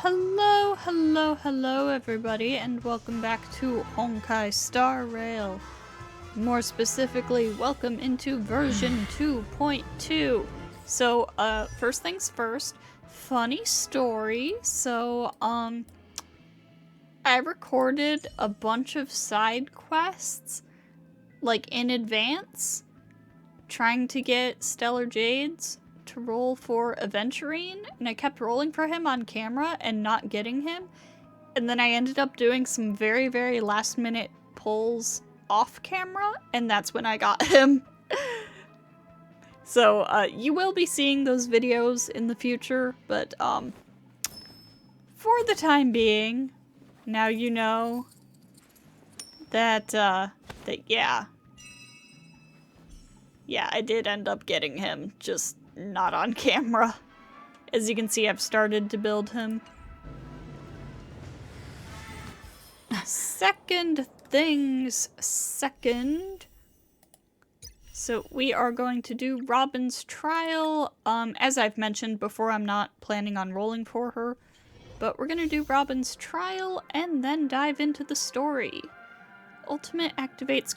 Hello everybody, and welcome back to Honkai Star Rail. More specifically, welcome into version 2.2. So, first things first, funny story. So, I recorded a bunch of side quests, like, in advance, trying to get Stellar Jades to roll for Aventurine, and I kept rolling for him on camera and not getting him, and then I ended up doing some very, very last minute pulls off camera, and that's when I got him. So, you will be seeing those videos in the future, but, for the time being, now you know that, yeah, I did end up getting him, just not on camera. As you can see, I've started to build him. Second things second. So we are going to do Robin's trial. As I've mentioned before, I'm not planning on rolling for her, but we're gonna do Robin's trial and then dive into the story. Ultimate activates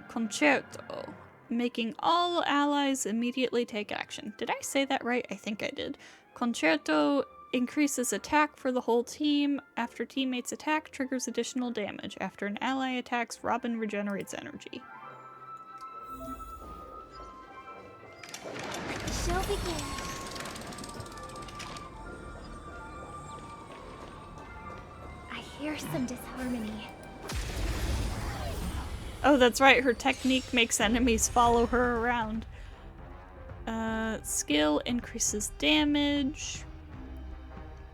Concerto, making all allies immediately take action. Did I say that right? I think I did. Concerto increases attack for the whole team. After teammates attack, triggers additional damage. After an ally attacks, Robin regenerates energy. Show begin. I hear some disharmony. Oh, that's right, her technique makes enemies follow her around. Skill increases damage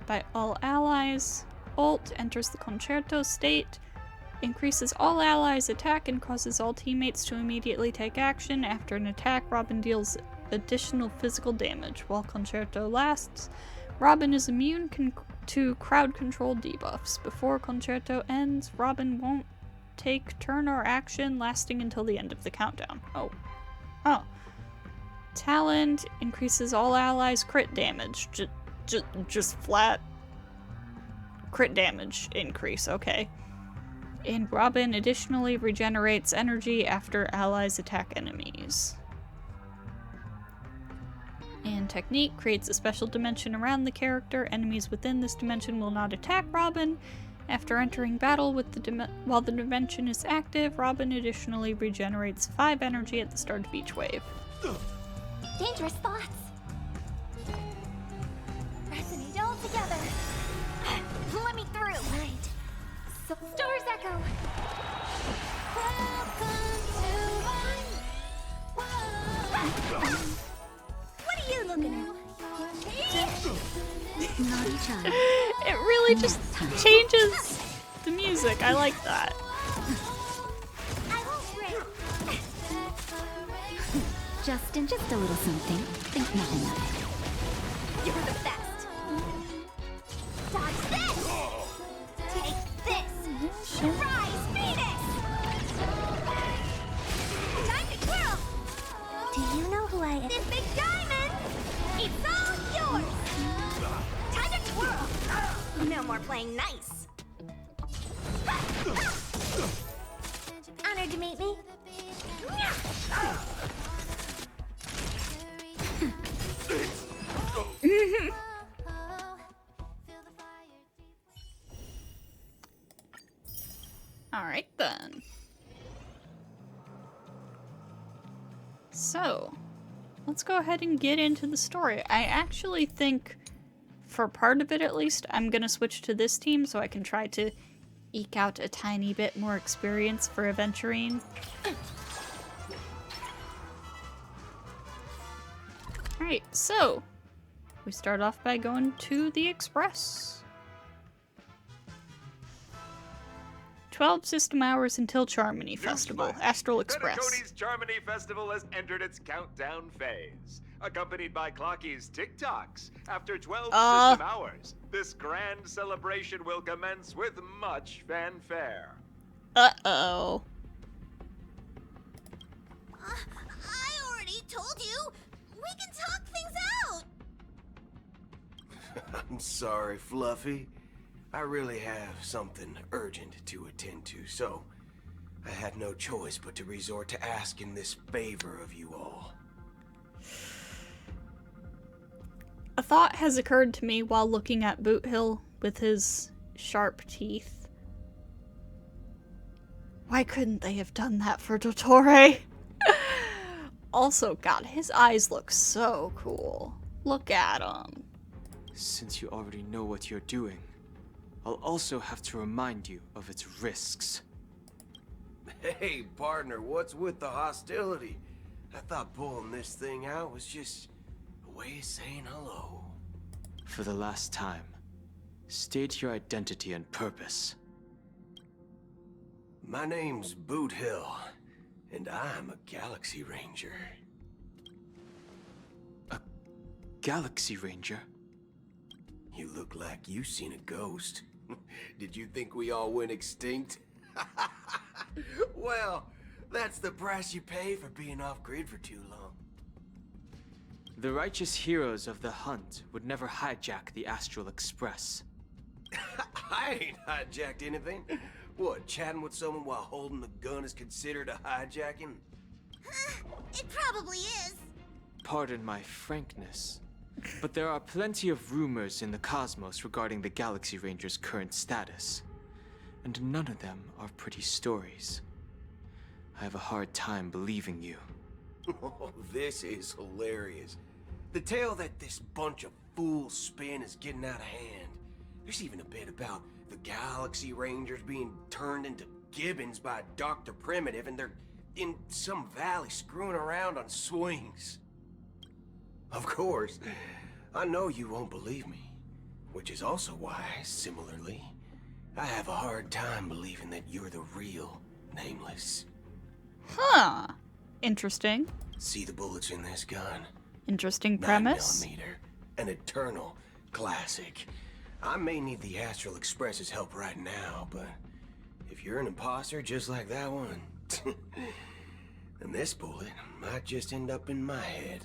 by all allies. Ult enters the Concerto state, increases all allies' attack and causes all teammates to immediately take action. After an attack, Robin deals additional physical damage. While Concerto lasts, Robin is immune to crowd control debuffs. Before Concerto ends, Robin won't take turn or action lasting until the end of the countdown. Oh. Talent increases all allies' crit damage. Just flat crit damage increase, okay. And Robin additionally regenerates energy after allies attack enemies. And technique creates a special dimension around the character. Enemies within this dimension will not attack Robin. After entering battle with while the dimension is active, Robin additionally regenerates 5 energy at the start of each wave. Dangerous thoughts. Resonate all together. Let me through. Right. So Stars echo. What are you looking at? Naughty child. It really just changes the music. I like that. I won't break. Just a little something. Think nothing of it. You're the best. Dodge this. Take this. Rise, Phoenix. Time to twirl. Do you know who I am? This big diamond. It's all yours. Time to twirl. No more playing nice. Honored to meet me. Alright then. So, let's go ahead and get into the story. I actually think, for part of it at least, I'm gonna switch to this team so I can try to eke out a tiny bit more experience for Aventurine. Alright, so we start off by going to the Express. 12 system hours until Charmony Festival, Astral Express. Penacony's Charmony Festival has entered its countdown phase, accompanied by Clocky's TikToks. After 12 system hours, this grand celebration will commence with much fanfare. Uh-oh. I already told you. We can talk things out. I'm sorry, Fluffy. I really have something urgent to attend to, so I had no choice but to resort to asking this favor of you all. A thought has occurred to me while looking at Boothill with his sharp teeth. Why couldn't they have done that for Dottore? Also, God, his eyes look so cool. Look at him. Since you already know what you're doing, I'll also have to remind you of its risks. Hey, partner, what's with the hostility? I thought pulling this thing out was just a way of saying hello. For the last time, state your identity and purpose. My name's Boothill, and I'm a Galaxy Ranger. A Galaxy Ranger? You look like you seen a ghost. Did you think we all went extinct? Well, that's the price you pay for being off-grid for too long. The righteous heroes of the hunt would never hijack the Astral Express. I ain't hijacked anything. What, chatting with someone while holding the gun is considered a hijacking? It probably is. Pardon my frankness, but there are plenty of rumors in the cosmos regarding the Galaxy Ranger's current status, and none of them are pretty stories. I have a hard time believing you. Oh, this is hilarious. The tale that this bunch of fools spin is getting out of hand. There's even a bit about the Galaxy Rangers being turned into gibbons by Dr. Primitive, and they're in some valley screwing around on swings. Of course, I know you won't believe me, which is also why, similarly, I have a hard time believing that you're the real Nameless. Huh. Interesting. See the bullets in this gun? Interesting premise. 9mm, an eternal classic. I may need the Astral Express's help right now, but if you're an imposter just like that one, then this bullet might just end up in my head.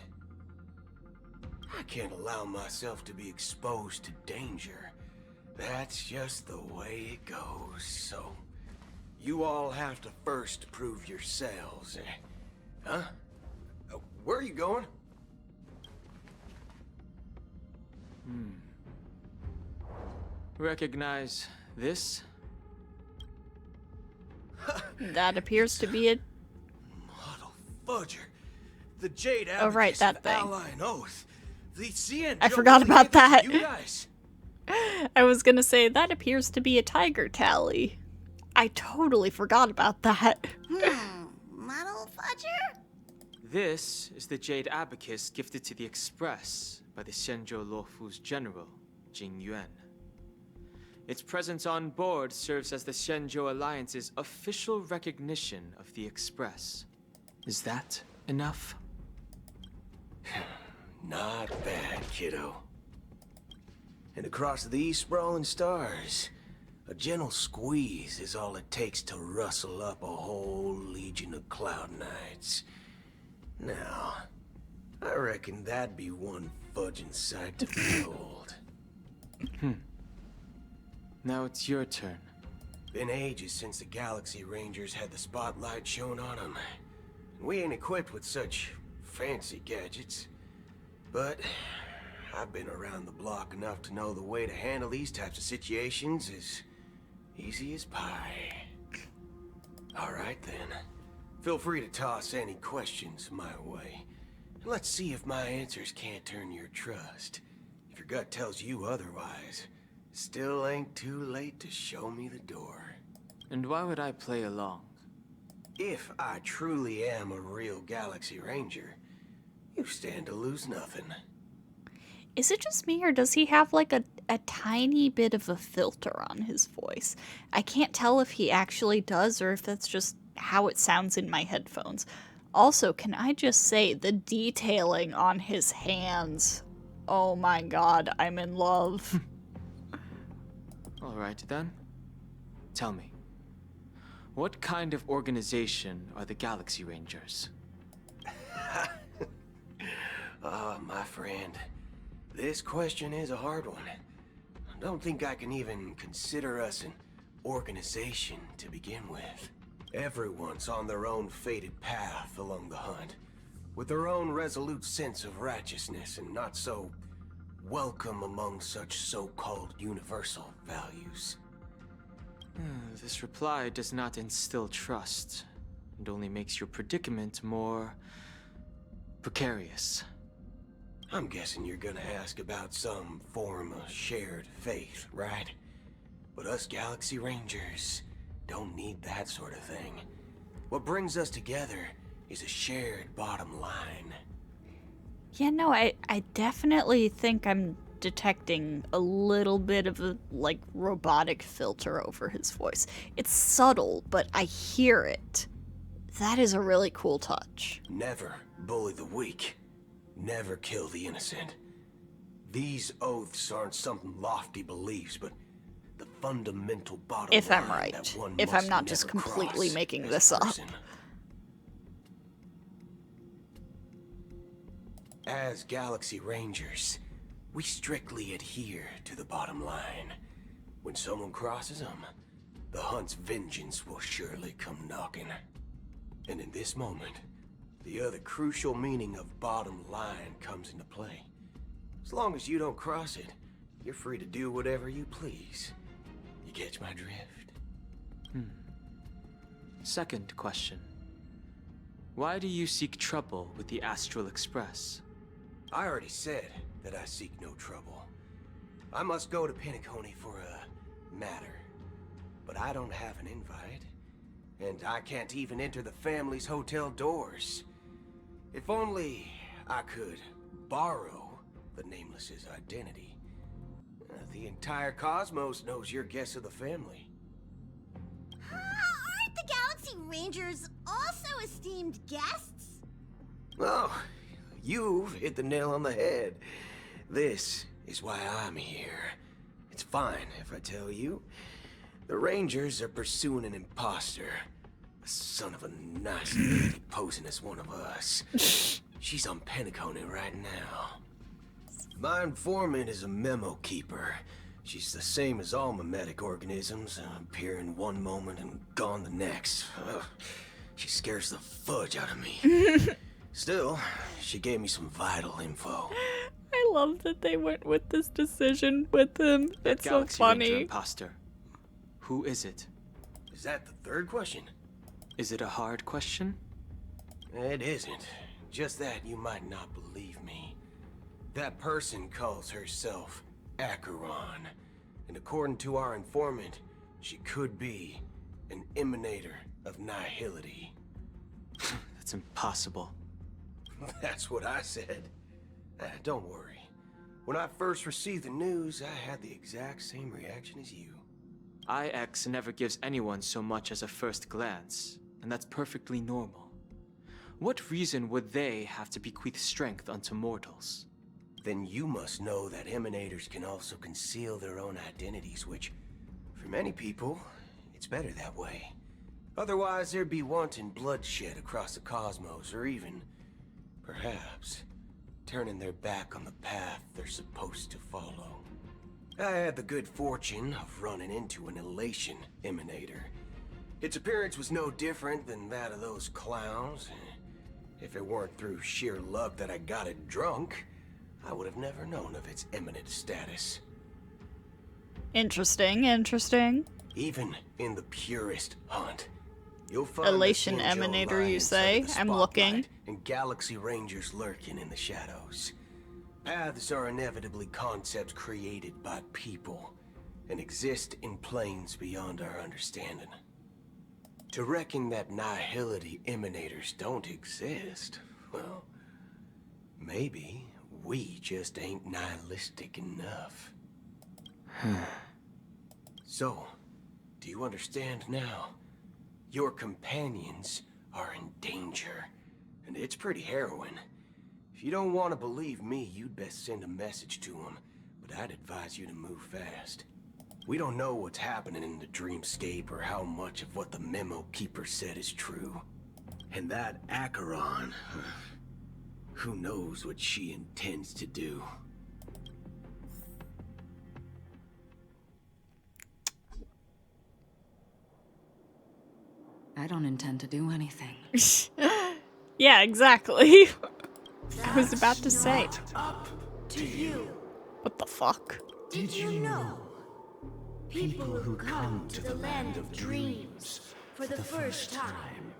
I can't allow myself to be exposed to danger. That's just the way it goes, so you all have to first prove yourselves. Huh? Where are you going? Recognize this? That appears to be a... Model Fudger. The Jade Oh, right, Abacus that of thing. Ally and Oath. The CN I forgot about that. You guys. I was gonna say, that appears to be a tiger tally. I totally forgot about that. Model Fudger? This is the Jade Abacus gifted to the Express by the Shenzhou Luofu's general, Jing Yuan. Its presence on board serves as the Shenzhou Alliance's official recognition of the Express. Is that enough? Not bad, kiddo. And across these sprawling stars, a gentle squeeze is all it takes to rustle up a whole legion of Cloud Knights. Now, I reckon that'd be one fudging sight to behold. Now it's your turn. Been ages since the Galaxy Rangers had the spotlight shown on them. We ain't equipped with such fancy gadgets. But I've been around the block enough to know the way to handle these types of situations is easy as pie. All right then. Feel free to toss any questions my way. And let's see if my answers can't turn your trust. If your gut tells you otherwise, still ain't too late to show me the door. And why would I play along? If I truly am a real Galaxy Ranger, you stand to lose nothing. Is it just me, or does he have like a tiny bit of a filter on his voice? I can't tell if he actually does or if that's just how it sounds in my headphones. Also, can I just say the detailing on his hands? Oh my god, I'm in love. Alright then. Tell me, what kind of organization are the Galaxy Rangers? Oh, my friend. This question is a hard one. I don't think I can even consider us an organization to begin with. Everyone's on their own fated path along the hunt, with their own resolute sense of righteousness and not so welcome among such so-called universal values. This reply does not instill trust, and only makes your predicament more precarious. I'm guessing you're gonna ask about some form of shared faith, right? But us Galaxy Rangers don't need that sort of thing. What brings us together is a shared bottom line. Yeah, no, I definitely think I'm detecting a little bit of a, like, robotic filter over his voice. It's subtle, but I hear it. That is a really cool touch. Never bully the weak. Never kill the innocent. These oaths aren't some lofty beliefs, but the fundamental bottom If I'm line right. that one If must I'm not just never completely cross making as a this up. person. As Galaxy Rangers, we strictly adhere to the bottom line. When someone crosses them, the hunt's vengeance will surely come knocking. And in this moment, the other crucial meaning of bottom line comes into play. As long as you don't cross it, you're free to do whatever you please. You catch my drift? Second question. Why do you seek trouble with the Astral Express? I already said that I seek no trouble. I must go to Penacony for a matter. But I don't have an invite. And I can't even enter the family's hotel doors. If only I could borrow the Nameless's identity. The entire cosmos knows you're guest of the family. Aren't the Galaxy Rangers also esteemed guests? Oh, you've hit the nail on the head. This is why I'm here. It's fine if I tell you. The Rangers are pursuing an imposter. A son of a nice lady posing as one of us. She's on Penacony right now. My informant is a memo keeper. She's the same as all mimetic organisms, appearing one moment and gone the next. Ugh, she scares the fudge out of me. Still, she gave me some vital info. I love that they went with this decision with him. It's so Galaxy Ranger funny. imposter. Who is it? Is that the third question? Is it a hard question? It isn't. Just that you might not believe me. That person calls herself Acheron. And according to our informant, she could be an emanator of nihility. That's impossible. That's what I said. Don't worry. When I first received the news, I had the exact same reaction as you. IX never gives anyone so much as a first glance, and that's perfectly normal. What reason would they have to bequeath strength unto mortals? Then you must know that emanators can also conceal their own identities, which, for many people, it's better that way. Otherwise, there'd be wanton bloodshed across the cosmos, or even, perhaps, turning their back on the path they're supposed to follow. I had the good fortune of running into an elation emanator. Its appearance was no different than that of those clowns. If it weren't through sheer luck that I got it drunk, I would have never known of its eminent status. Interesting, interesting. Even in the purest hunt, you'll find Elation the Shinjo emanator, you Alliance say? under the I'm looking. spotlight and Galaxy Rangers lurking in the shadows. Paths are inevitably concepts created by people and exist in planes beyond our understanding. To reckon that nihility emanators don't exist, well, maybe we just ain't nihilistic enough. So, do you understand now? Your companions are in danger, and it's pretty harrowing. If you don't want to believe me, you'd best send a message to them, but I'd advise you to move fast. We don't know what's happening in the dreamscape or how much of what the memo keeper said is true. And that Acheron, who knows what she intends to do. I don't intend to do anything. Yeah, exactly. I was about to say. Up to you. What the fuck? Did you know? People who come to the land of dreams for the first time,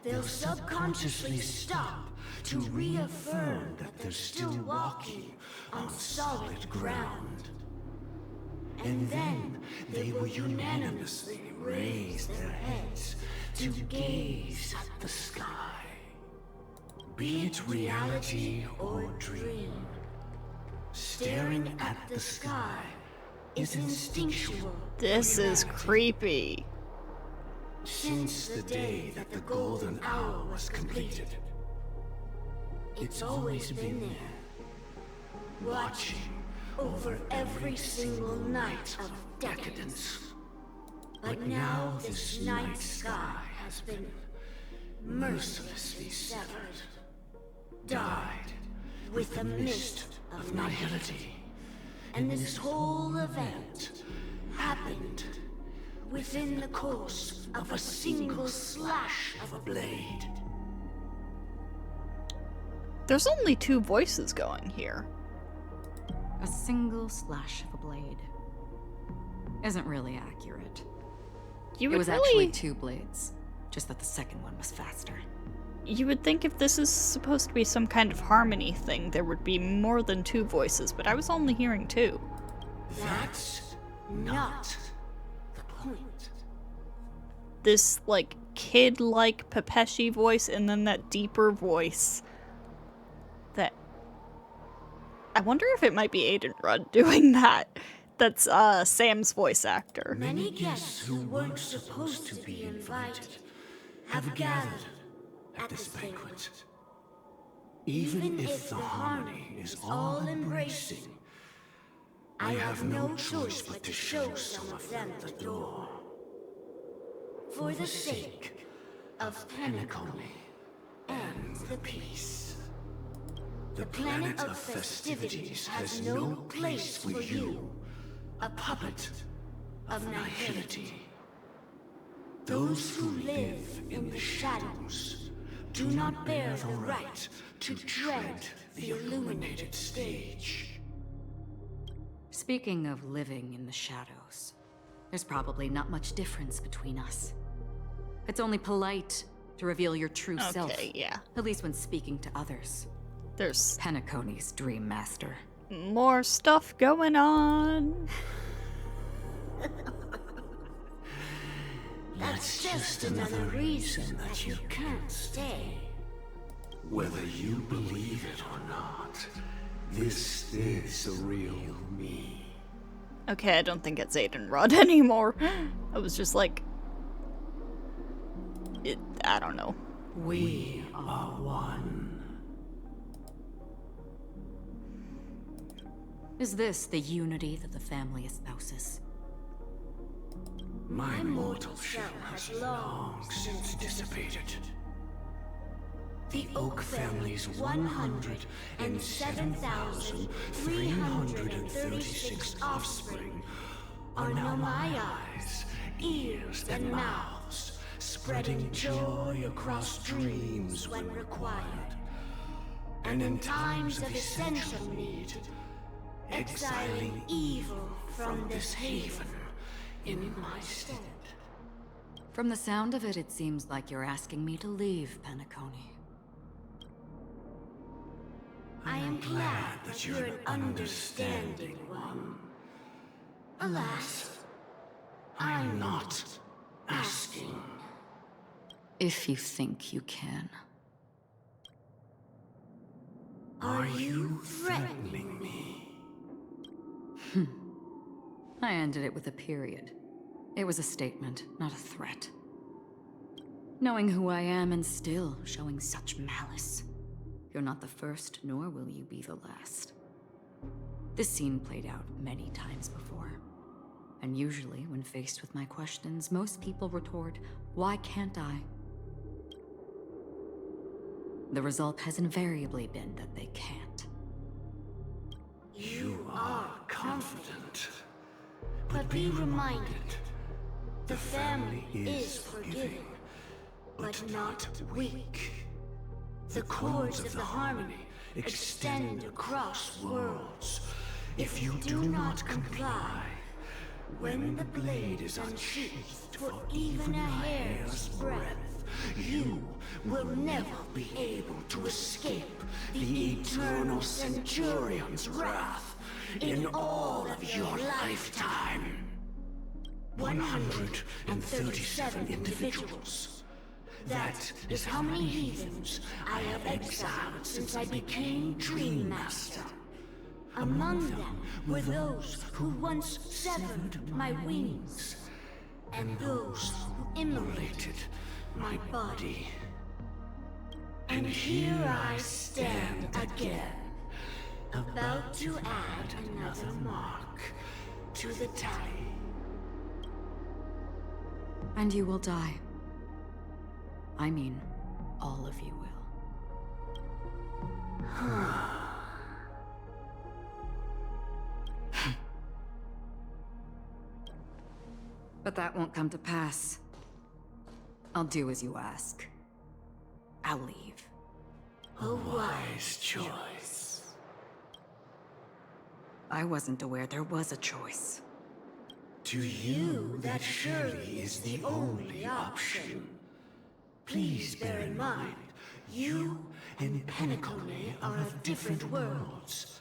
they'll subconsciously stop to reaffirm that they're still walking on solid ground. And then they will unanimously raise their heads to gaze at the sky. Be it reality or dream, staring at the sky is instinctual. This is creepy. Since the day that the golden hour was completed, it's always been there, watching over every single night of decadence. But now this night sky has been mercilessly severed, dyed with the mist of nihility. And this whole event happened within the course of a single slash of a blade. There's only 2 voices going here. A single slash of a blade. Isn't really accurate. You It would was really, actually 2 blades, just that the second one was faster. you would think if this is supposed to be some kind of harmony thing, there would be more than 2 voices, but I was only hearing 2. That's not the point. This, like, kid-like Pepeshi voice, and then that deeper voice. That... I wonder if it might be Aiden Rudd doing that. That's, Sam's voice actor. Many guests who weren't supposed to be invited have gathered at this banquet. Even if the harmony is all-embracing, I have no choice but to show some of them the door. For the sake of Penacony and the peace. The planet of festivities has no place for you, a puppet of nihility. Those who live in the shadows do not bear the right to tread the illuminated stage. Speaking of living in the shadows, there's probably not much difference between us. It's only polite to reveal your true self, Okay, yeah. at least when speaking to others. There's Penacony's dream master. more stuff going on. That's just another reason that you can't stay. Whether you believe it or not, this is the real me. Okay, I don't think it's Aiden Rudd anymore. I was just like... I don't know. We are one. Is this the unity that the family espouses? My mortal shell has long since dissipated. The Oak family's 107,336 offspring are now my eyes, ears, and mouths, spreading joy across dreams when required, and in times of essential need, exiling evil from this haven in my stead. From the sound of it, it seems like you're asking me to leave Penacony. I am glad that you're an understanding one. Alas, I'm not asking. If you think you can. Are you threatening me? I ended it with a period. It was a statement, not a threat. Knowing who I am and still showing such malice. You're not the first, nor will you be the last. This scene played out many times before. And usually, when faced with my questions, most people retort, "Why can't I?" The result has invariably been that they can't. You are confident. But be reminded, the family is forgiving, but not weak. The chords of the harmony extend across worlds. If you do not comply, when the blade is unsheathed for even a hair's breadth, you will never be able to escape the eternal Centurion's wrath in all of your lifetime. 137 individuals. That is how many heathens I have exiled since I became Dream Master. Among them were those who once severed my wings, and those who immolated my body. And here I stand again, about to add another mark to the tally. And you will die. I mean, all of you will. But that won't come to pass. I'll do as you ask. I'll leave. A wise choice. I wasn't aware there was a choice. To you, that surely is the only option. Please bear in mind, you and Penacony are of different worlds.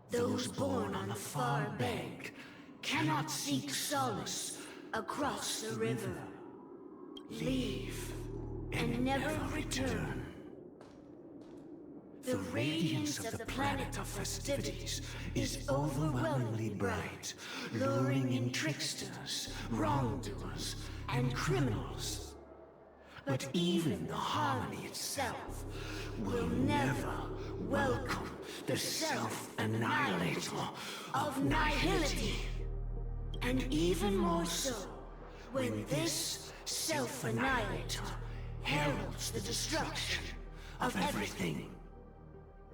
Those born on the far bank cannot seek solace across the river. Leave and never return. The radiance of the planet of festivities is overwhelmingly bright, luring in tricksters, wrongdoers, and criminals. But even the harmony itself will never welcome the self-annihilator of nihility. And even more so, when this self-annihilator heralds the destruction of everything.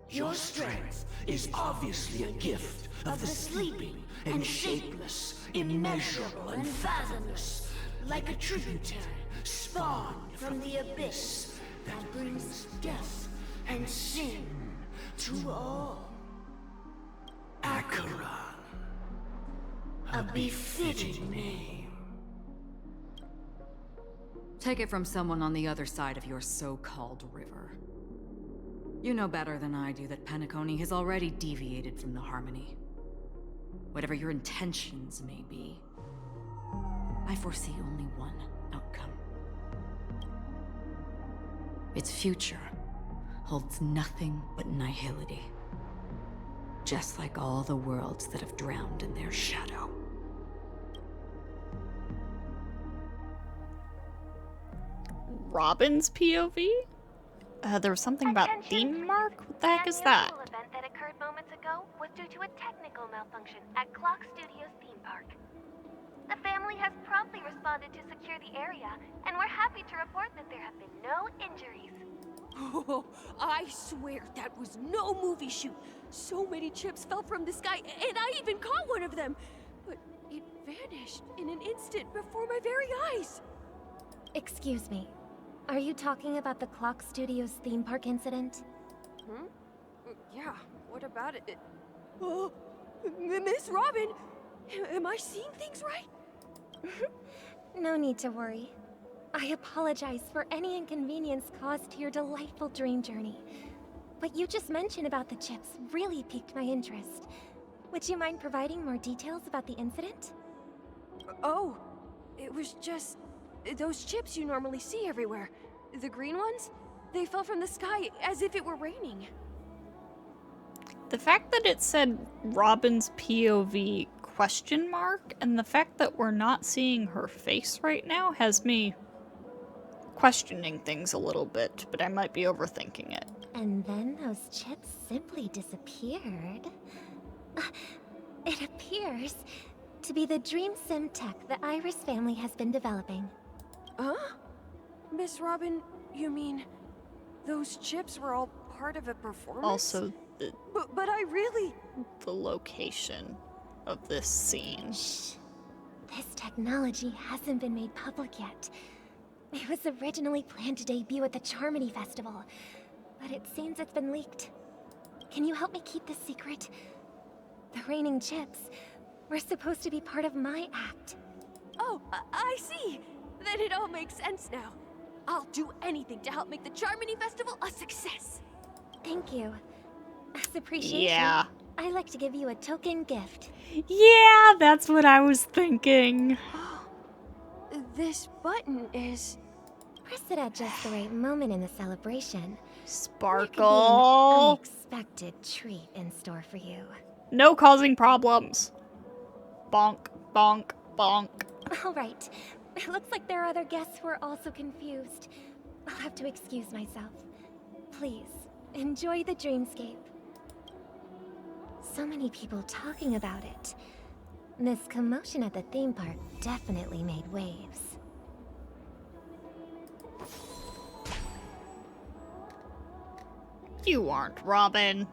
Your strength is obviously a gift of the sleeping and shapeless, immeasurable and fathomless, like a tributary spawned from the abyss that brings death and sin to all. Acheron, a befitting name. Take it from someone on the other side of your so-called river. You know better than I do that Penacony has already deviated from the harmony. Whatever your intentions may be, I foresee only one outcome. Its future holds nothing but nihility. Just like all the worlds that have drowned in their shadow. Robin's POV? There was something about theme mark? What the heck is that? The event that occurred moments ago was due to a technical malfunction at Clock Studios theme park. The family has promptly responded to secure the area, and we're happy to report that there have been no injuries. Oh, I swear that was no movie shoot. So many chips fell from the sky, and I even caught one of them. But it vanished in an instant before my very eyes. Excuse me. Are you talking about the Clock Studios theme park incident? Hmm? Yeah, what about it? Oh, Miss Robin! Am I seeing things right? No need to worry. I apologize for any inconvenience caused to your delightful dream journey. What you just mentioned about the chips really piqued my interest. Would you mind providing more details about the incident? Oh, it was just those chips you normally see everywhere. The green ones? They fell from the sky as if it were raining. The fact that it said Robin's POV question mark and the fact that we're not seeing her face right now has me questioning things a little bit, but I might be overthinking it. And then those chips simply disappeared. It appears to be the Dream Sim tech the Iris family has been developing. Huh? Miss Robin, you mean those chips were all part of a performance? Also, But I really... the location of this scene. Shh. This technology hasn't been made public yet. It was originally planned to debut at the Charmony Festival, but it seems it's been leaked. Can you help me keep this secret? The Reigning Chips were supposed to be part of my act. Oh, I see. Then it all makes sense now. I'll do anything to help make the Charmony Festival a success. Thank you. As appreciation, Yeah. I'd like to give you a token gift. Yeah, that's what I was thinking. This button is... Press it at just the right moment in the celebration. There could be an Sparkle. unexpected treat in store for you. No causing problems. Bonk, bonk, bonk. All right. It looks like there are other guests who are also confused. I'll have to excuse myself. Please, enjoy the dreamscape. So many people talking about it. This commotion at the theme park definitely made waves. You aren't Robin.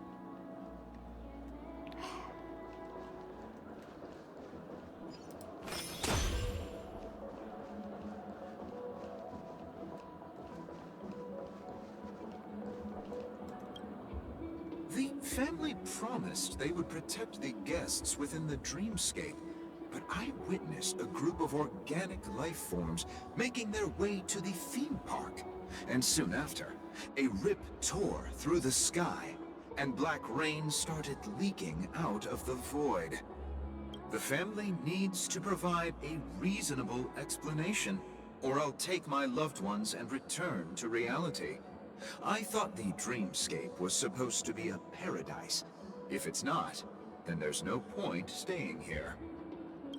The family promised they would protect the guests within the dreamscape, but I witnessed a group of organic life forms making their way to the theme park. And soon after, a rip tore through the sky, and black rain started leaking out of the void. The family needs to provide a reasonable explanation, or I'll take my loved ones and return to reality. I thought the dreamscape was supposed to be a paradise. If it's not, then there's no point staying here.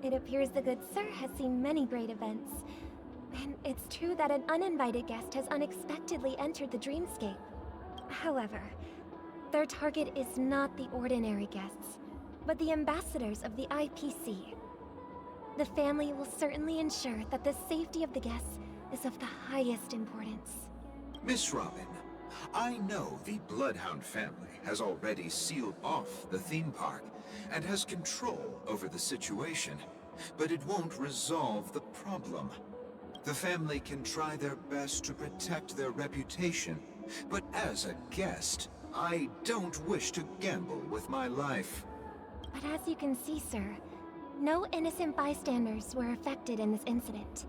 It appears the good sir has seen many great events. And it's true that an uninvited guest has unexpectedly entered the dreamscape. However, their target is not the ordinary guests, but the ambassadors of the IPC. The family will certainly ensure that the safety of the guests is of the highest importance. Miss Robin, I know the Bloodhound family has already sealed off the theme park and has control over the situation, but it won't resolve the problem. The family can try their best to protect their reputation, but as a guest, I don't wish to gamble with my life. But as you can see, sir, no innocent bystanders were affected in this incident.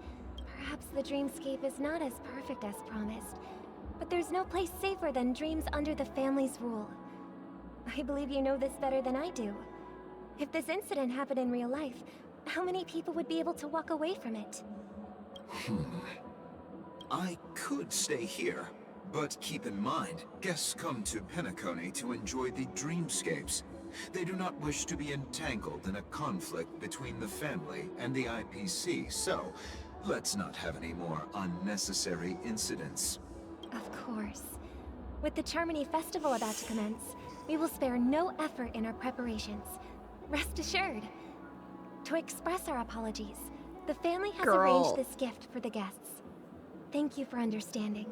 Perhaps the dreamscape is not as perfect as promised, but there's no place safer than dreams under the family's rule. I believe you know this better than I do. If this incident happened in real life, how many people would be able to walk away from it? I could stay here, but keep in mind, guests come to Penacony to enjoy the dreamscapes. They do not wish to be entangled in a conflict between the family and the IPC, so let's not have any more unnecessary incidents. Of course. With the Charmony Festival about to commence, we will spare no effort in our preparations. Rest assured. To express our apologies, the family has arranged this gift for the guests. Thank you for understanding.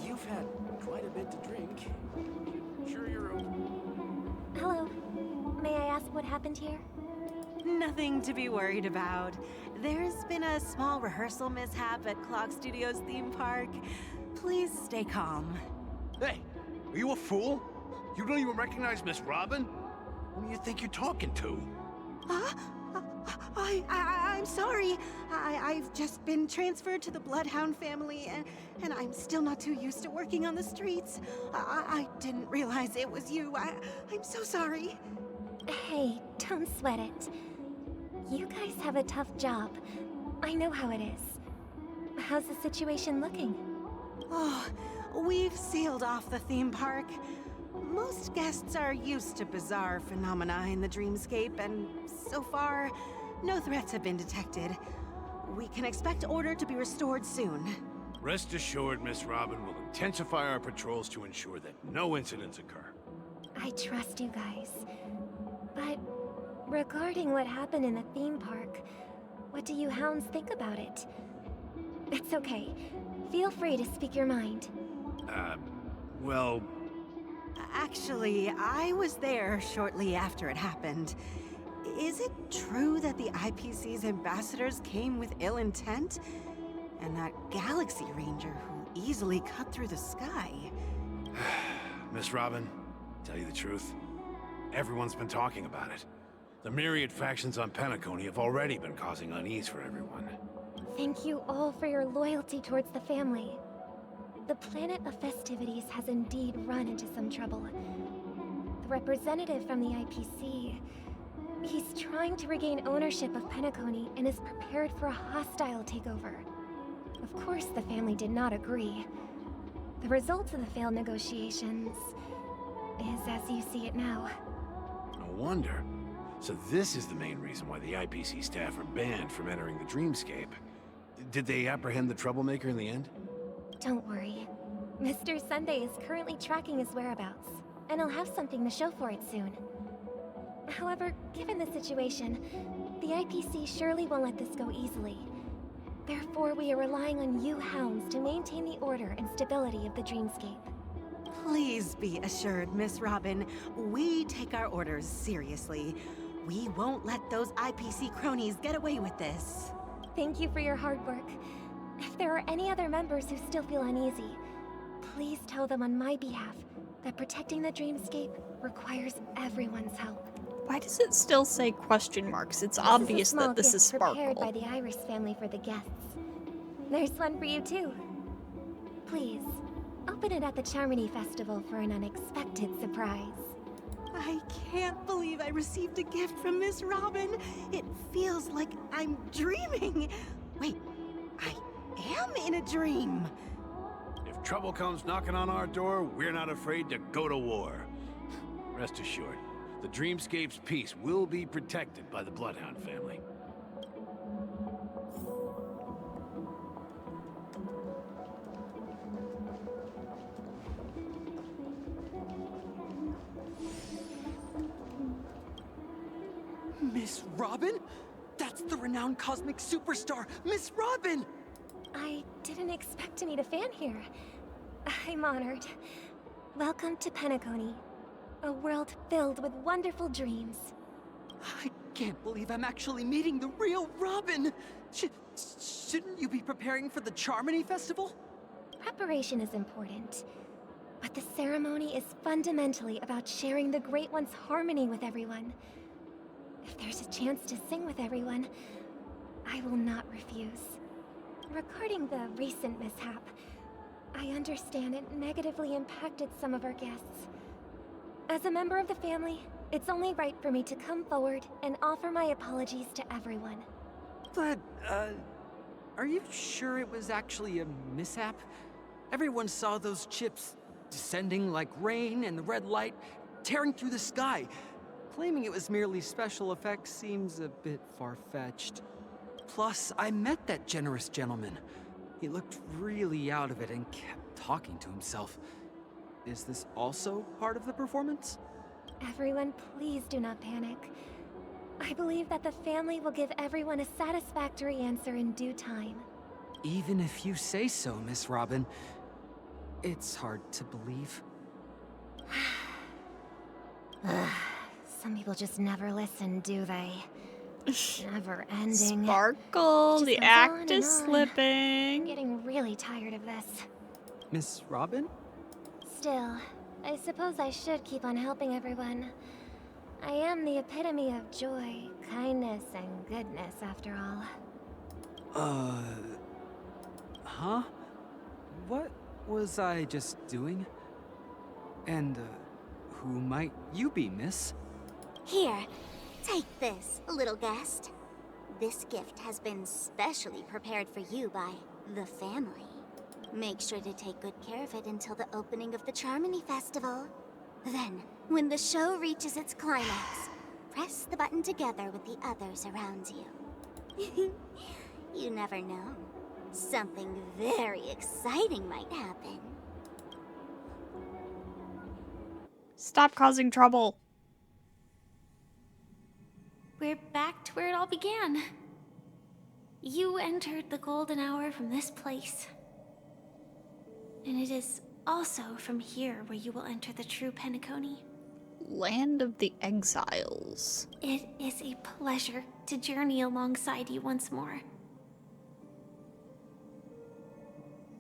You've had quite a bit to drink. Sure you're okay? Hello. May I ask what happened here? Nothing to be worried about. There's been a small rehearsal mishap at Clock Studios theme park. Please stay calm. Hey, are you a fool? You don't even recognize Miss Robin? Who do you think you're talking to? I'm sorry. I've just been transferred to the Bloodhound family, and I'm still not too used to working on the streets. I didn't realize it was you. I'm so sorry. Hey, don't sweat it. You guys have a tough job. I know how it is. How's the situation looking? Oh, we've sealed off the theme park. Most guests are used to bizarre phenomena in the dreamscape, and so far, no threats have been detected. We can expect order to be restored soon. Rest assured, Miss Robin will intensify our patrols to ensure that no incidents occur. I trust you guys. But regarding what happened in the theme park, what do you hounds think about it? It's okay. Feel free to speak your mind. Well... Actually, I was there shortly after it happened. Is it true that the IPC's ambassadors came with ill intent? And that Galaxy Ranger who easily cut through the sky? Miss Robin, tell you the truth, everyone's been talking about it. The myriad factions on Penacony have already been causing unease for everyone. Thank you all for your loyalty towards the family. The planet of festivities has indeed run into some trouble. The representative from the IPC, he's trying to regain ownership of Penacony and is prepared for a hostile takeover. Of course, the family did not agree. The result of the failed negotiations is as you see it now. No wonder. So this is the main reason why the IPC staff are banned from entering the Dreamscape. Did they apprehend the troublemaker in the end? Don't worry. Mr. Sunday is currently tracking his whereabouts, and he'll have something to show for it soon. However, given the situation, the IPC surely won't let this go easily. Therefore, we are relying on you hounds to maintain the order and stability of the Dreamscape. Please be assured, Miss Robin, we take our orders seriously. We won't let those IPC cronies get away with this. Thank you for your hard work. If there are any other members who still feel uneasy, please tell them on my behalf that protecting the Dreamscape requires everyone's help. Why does it still say question marks? It's obvious that this is prepared by Sparkle. the Iris family for the guests. There's one for you too. Please, open it at the Charmony Festival for an unexpected surprise. I can't believe I received a gift from Miss Robin. It feels like I'm dreaming. Wait, I am in a dream. If trouble comes knocking on our door, we're not afraid to go to war. Rest assured, the Dreamscape's peace will be protected by the Bloodhound family. Miss Robin? That's the renowned cosmic superstar, Miss Robin! I didn't expect to meet a fan here. I'm honored. Welcome to Penacony, a world filled with wonderful dreams. I can't believe I'm actually meeting the real Robin! Shouldn't you be preparing for the Charmony Festival? Preparation is important, but the ceremony is fundamentally about sharing the Great One's harmony with everyone. If there's a chance to sing with everyone, I will not refuse. Regarding the recent mishap, I understand it negatively impacted some of our guests. As a member of the family, it's only right for me to come forward and offer my apologies to everyone. But, are you sure it was actually a mishap? Everyone saw those chips descending like rain and the red light tearing through the sky. Claiming it was merely special effects seems a bit far-fetched. Plus, I met that generous gentleman. He looked really out of it and kept talking to himself. Is this also part of the performance? Everyone, please do not panic. I believe that the family will give everyone a satisfactory answer in due time. Even if you say so, Miss Robin, it's hard to believe. Some people just never listen, do they? Never ending. Sparkle, the Just goes on act and is on. I'm slipping. getting really tired of this. Miss Robin? Still, I suppose I should keep on helping everyone. I am the epitome of joy, kindness, and goodness, after all. Huh? What was I just doing? And, who might you be, miss? Here, take this, little guest. This gift has been specially prepared for you by the family. Make sure to take good care of it until the opening of the Charmony Festival. Then, when the show reaches its climax, press the button together with the others around you. You never know. Something very exciting might happen. Stop causing trouble. We're back to where it all began. You entered the golden hour from this place. And it is also from here where you will enter the true Penacony. Land of the Exiles. It is a pleasure to journey alongside you once more.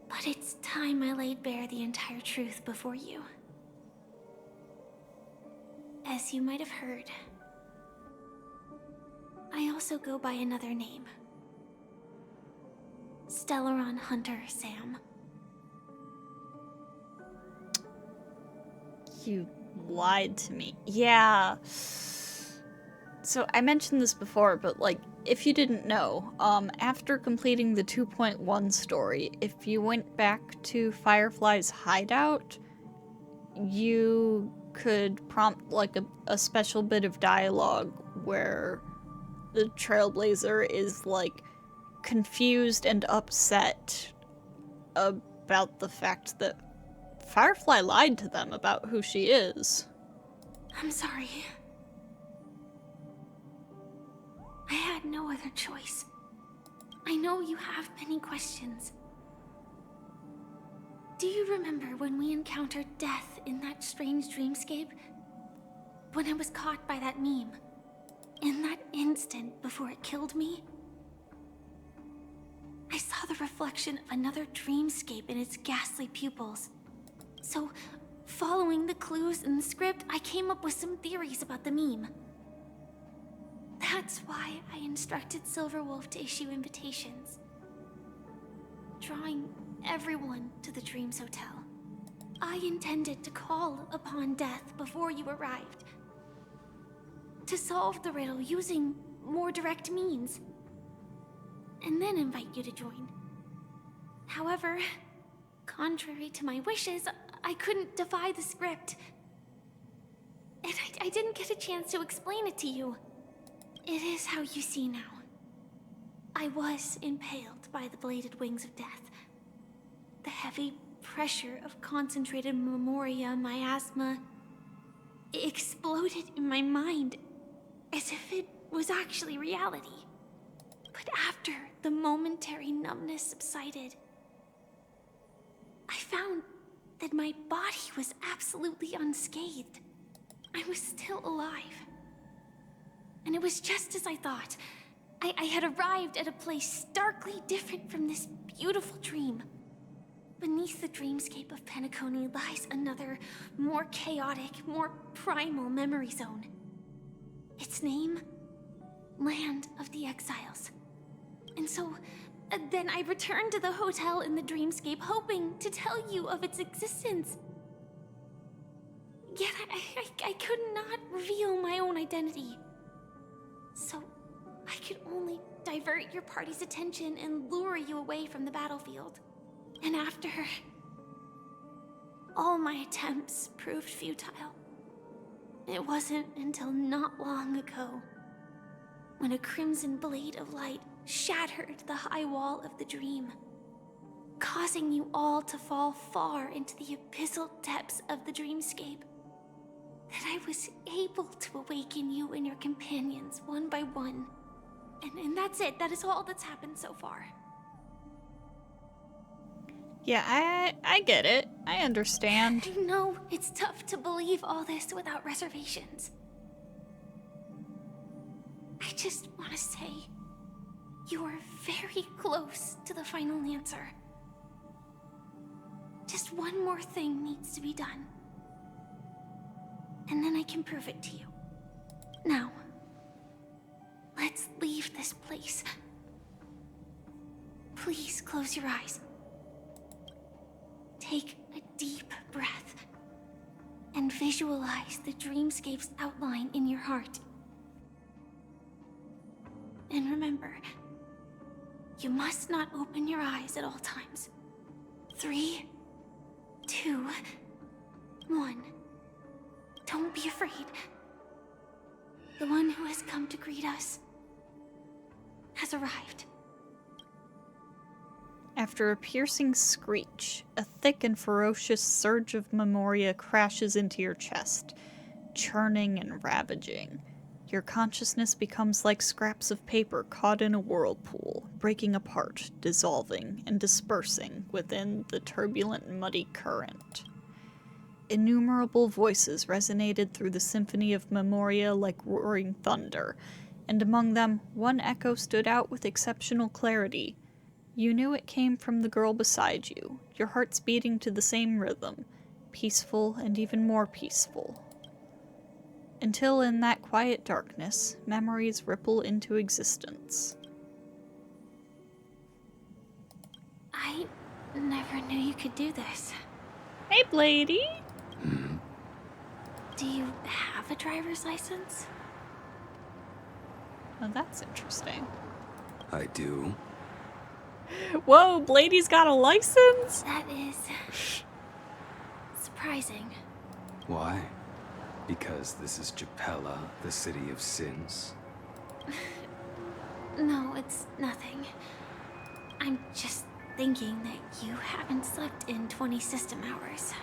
But it's time I laid bare the entire truth before you. As you might have heard, I also go by another name. Stellaron Hunter Sam. You lied to me. Yeah. So I mentioned this before, but like, if you didn't know, after completing the 2.1 story, if you went back to Firefly's hideout, you could prompt like a special bit of dialogue where the Trailblazer is like confused and upset about the fact that Firefly lied to them about who she is. I'm sorry. I had no other choice. I know you have many questions. Do you remember when we encountered death in that strange dreamscape? When I was caught by that meme? In that instant before it killed me? I saw the reflection of another dreamscape in its ghastly pupils. So, following the clues in the script, I came up with some theories about the meme. That's why I instructed Silverwolf to issue invitations, drawing everyone to the Dreams Hotel. I intended to call upon death before you arrived, to solve the riddle using more direct means, and then invite you to join. However, contrary to my wishes, I couldn't defy the script, and I didn't get a chance to explain it to you. It is how you see now. I was impaled by the bladed wings of death. The heavy pressure of concentrated memoria, miasma, exploded in my mind as if it was actually reality. But after the momentary numbness subsided, I found that my body was absolutely unscathed. I was still alive. And it was just as I thought. I had arrived at a place starkly different from this beautiful dream. Beneath the dreamscape of Penacony lies another, more chaotic, more primal memory zone. Its name? Land of the Exiles. And so, then I returned to the hotel in the dreamscape, hoping to tell you of its existence. Yet I could not reveal my own identity. So, I could only divert your party's attention and lure you away from the battlefield. And after, all my attempts proved futile. It wasn't until not long ago, when a crimson blade of light shattered the high wall of the dream, causing you all to fall far into the abyssal depths of the dreamscape, that I was able to awaken you and your companions one by one. And that's it. That is all that's happened so far. Yeah, I get it. I understand. I know it's tough to believe all this without reservations. I just want to say, you are very close to the final answer. Just one more thing needs to be done. And then I can prove it to you. Now, let's leave this place. Please close your eyes. Take a deep breath and visualize the dreamscape's outline in your heart. And remember, you must not open your eyes at all times. 3, 2, 1. Don't be afraid. The one who has come to greet us has arrived. After a piercing screech, a thick and ferocious surge of memoria crashes into your chest, churning and ravaging. Your consciousness becomes like scraps of paper caught in a whirlpool, breaking apart, dissolving, and dispersing within the turbulent, muddy current. Innumerable voices resonated through the symphony of Memoria like roaring thunder, and among them, one echo stood out with exceptional clarity. You knew it came from the girl beside you, your hearts beating to the same rhythm, peaceful and even more peaceful. Until in that quiet darkness, memories ripple into existence. I never knew you could do this. Hey, Blady! Do you have a driver's license? Oh, that's interesting. I do. Whoa, Blady's got a license? That is... surprising. Why? Because this is Japella, the city of sins? No, it's nothing. I'm just thinking that you haven't slept in 20 system hours.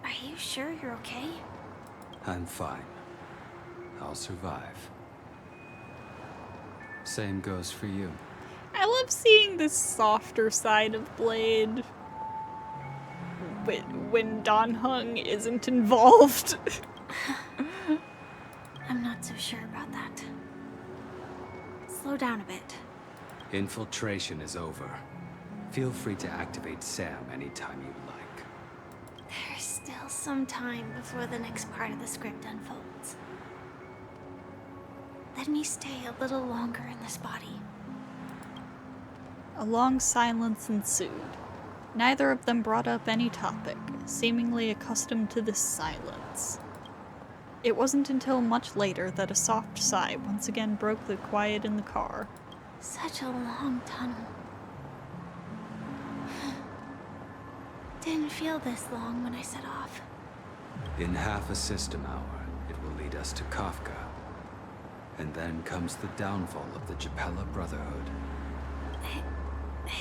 Are you sure you're okay? I'm fine. I'll survive. Same goes for you. I love seeing this softer side of Blade when Don Hung isn't involved. I'm not so sure about that. Slow down a bit. Infiltration is over. Feel free to activate Sam anytime you like. There's still some time before the next part of the script unfolds. Let me stay a little longer in this body. A long silence ensued. Neither of them brought up any topic, seemingly accustomed to this silence. It wasn't until much later that a soft sigh once again broke the quiet in the car. Such a long tunnel. Didn't feel this long when I set off. In half a system hour, it will lead us to Kafka. And then comes the downfall of the Japella Brotherhood.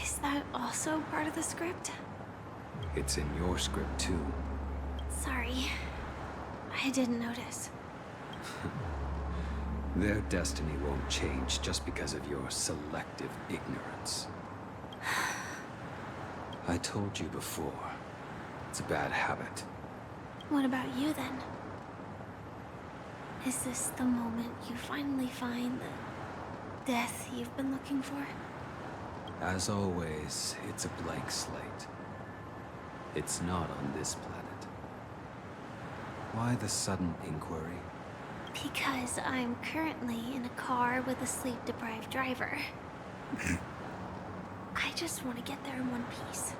Is that also part of the script? It's in your script too. Sorry. I didn't notice. Their destiny won't change just because of your selective ignorance. I told you before. It's a bad habit. What about you then? Is this the moment you finally find the death you've been looking for? As always, it's a blank slate. It's not on this planet. Why the sudden inquiry? Because I'm currently in a car with a sleep-deprived driver. I just want to get there in one piece.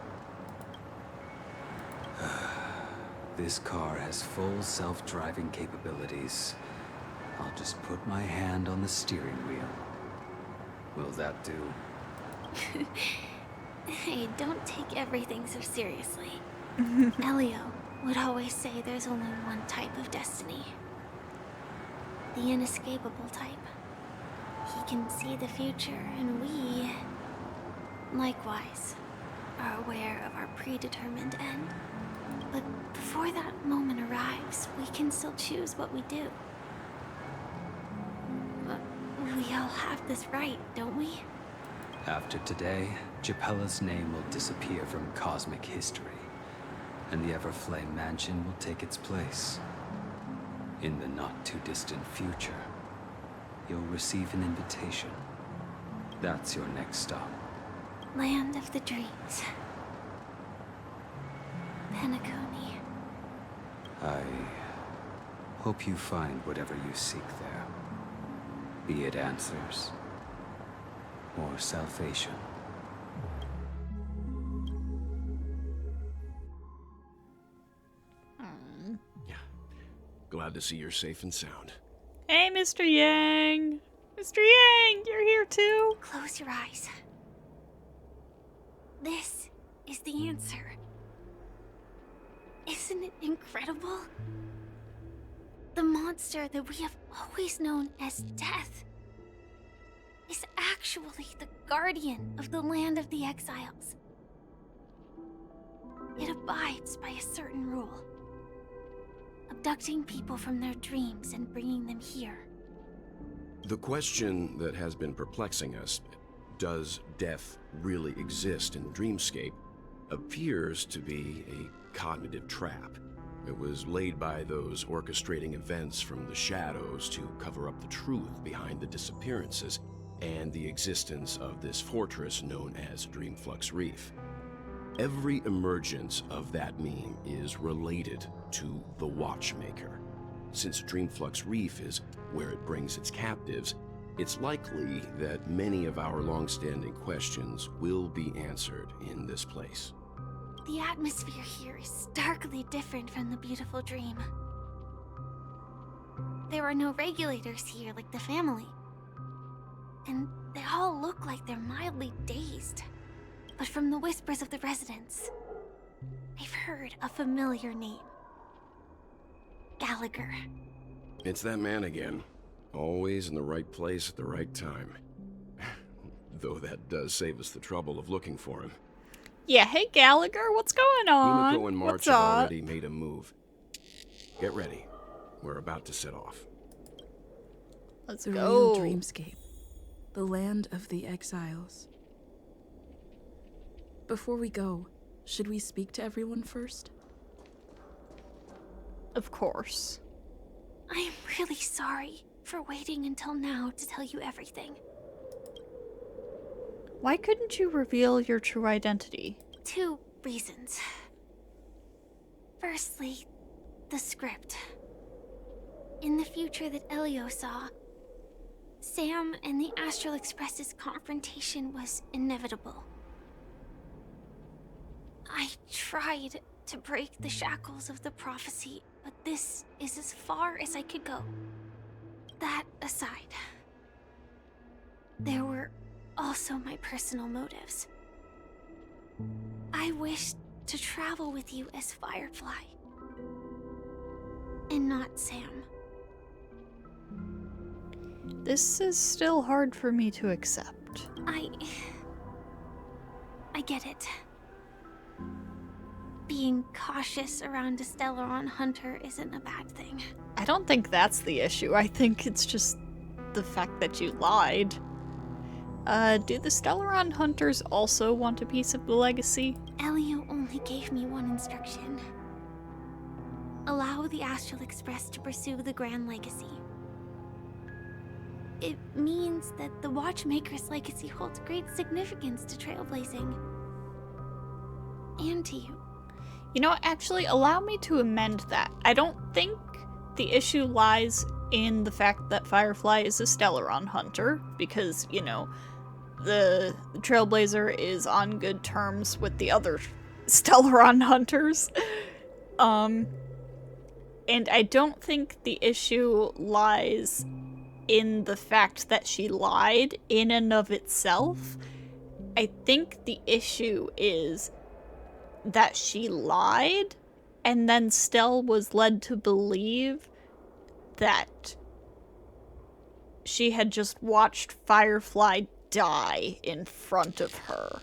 This car has full self-driving capabilities. I'll just put my hand on the steering wheel. Will that do? Hey, don't take everything so seriously. Elio would always say there's only one type of destiny. The inescapable type. He can see the future, and we, likewise, are aware of our predetermined end. But before that moment arrives, we can still choose what we do. We all have this right, don't we? After today, Japella's name will disappear from cosmic history, and the Everflame Mansion will take its place. In the not-too-distant future, you'll receive an invitation. That's your next stop. Land of the Dreams. Penacony. I hope you find whatever you seek there. Be it answers or salvation. Glad to see you're safe and sound. Hey, Mr. Yang! Mr. Yang, you're here too? Close your eyes. This is the answer. Isn't it incredible? The monster that we have always known as Death is actually the guardian of the land of the exiles. It abides by a certain rule. Abducting people from their dreams and bringing them here. The question that has been perplexing us, does death really exist in the dreamscape? appears to be a cognitive trap. It was laid by those orchestrating events from the shadows to cover up the truth behind the disappearances and the existence of this fortress known as Dreamflux Reef. Every emergence of that meme is related to the Watchmaker. Since Dreamflux Reef is where it brings its captives, it's likely that many of our long-standing questions will be answered in this place. The atmosphere here is starkly different from the beautiful dream. There are no regulators here like the family. And they all look like they're mildly dazed. But from the whispers of the residents, they've heard a familiar name. Gallagher. It's that man again. Always in the right place at the right time. Though that does save us the trouble of looking for him. Yeah, hey Gallagher, what's going on? Himiko and March What's have up? already made a move. Get ready. We're about to set off. Let's the go. real dreamscape. The land of the exiles. Before we go, should we speak to everyone first? Of course. I'm really sorry for waiting until now to tell you everything. Why couldn't you reveal your true identity? 2 reasons. Firstly, the script. In the future that Elio saw, Sam and the Astral Express's confrontation was inevitable. I tried to break the shackles of the prophecy, but this is as far as I could go. That aside, there were also my personal motives. I wished to travel with you as Firefly, and not Sam. This is still hard for me to accept. I get it. Being cautious around a Stellaron hunter isn't a bad thing. I don't think that's the issue. I think it's just the fact that you lied. Do the Stellaron hunters also want a piece of the legacy? Elio only gave me one instruction. Allow the Astral Express to pursue the Grand Legacy. It means that the Watchmaker's legacy holds great significance to Trailblazing. And to you. You know, actually, allow me to amend that. I don't think the issue lies in the fact that Firefly is a Stellaron hunter, because, you know, the Trailblazer is on good terms with the other Stellaron hunters. And I don't think the issue lies in the fact that she lied in and of itself. I think the issue is that she lied, and then Stell was led to believe that she had just watched Firefly die in front of her.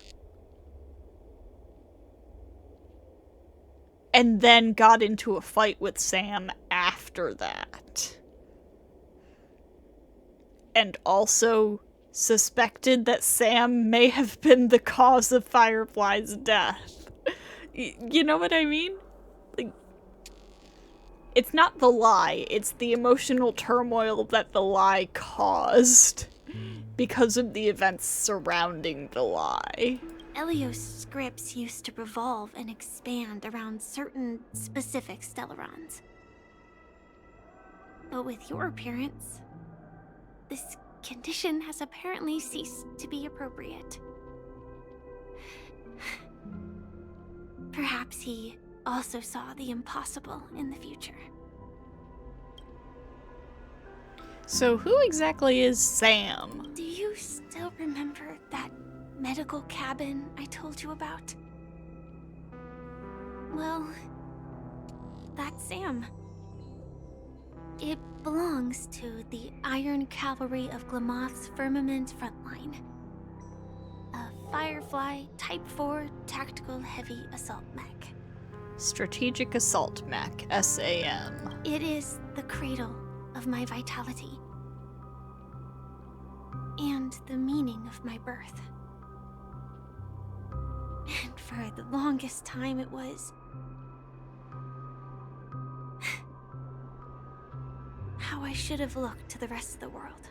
And then got into a fight with Sam after that. And also suspected that Sam may have been the cause of Firefly's death. You know what I mean? Like, it's not the lie, it's the emotional turmoil that the lie caused because of the events surrounding the lie. Elio's scripts used to revolve and expand around certain specific Stellarons. But with your appearance, this condition has apparently ceased to be appropriate. Perhaps he also saw the impossible in the future. So who exactly is Sam? Do you still remember that medical cabin I told you about? Well, that's Sam. It belongs to the Iron Cavalry of Glamoth's Firmament Frontline. A Firefly Type 4 Tactical Heavy Assault Mech. Strategic Assault Mech, SAM. It is the cradle of my vitality. And the meaning of my birth. And for the longest time it was how I should have looked to the rest of the world.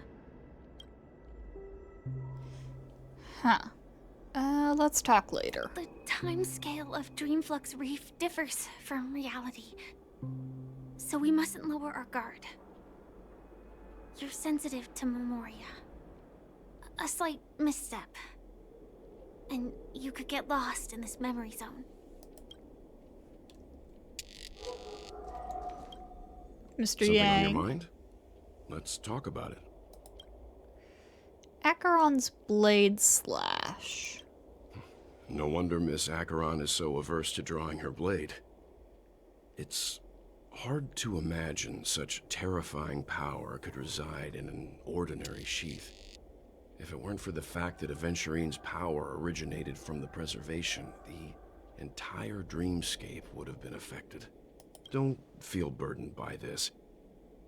Huh. Let's talk later. The time scale of Dreamflux Reef differs from reality, so we mustn't lower our guard. You're sensitive to Memoria. A slight misstep, and you could get lost in this memory zone. Mr. Something Yang. on your mind? Let's talk about it. Acheron's blade slash. No wonder Miss Acheron is so averse to drawing her blade. It's hard to imagine such terrifying power could reside in an ordinary sheath. If it weren't for the fact that Aventurine's power originated from the preservation, the entire dreamscape would have been affected. Don't feel burdened by this.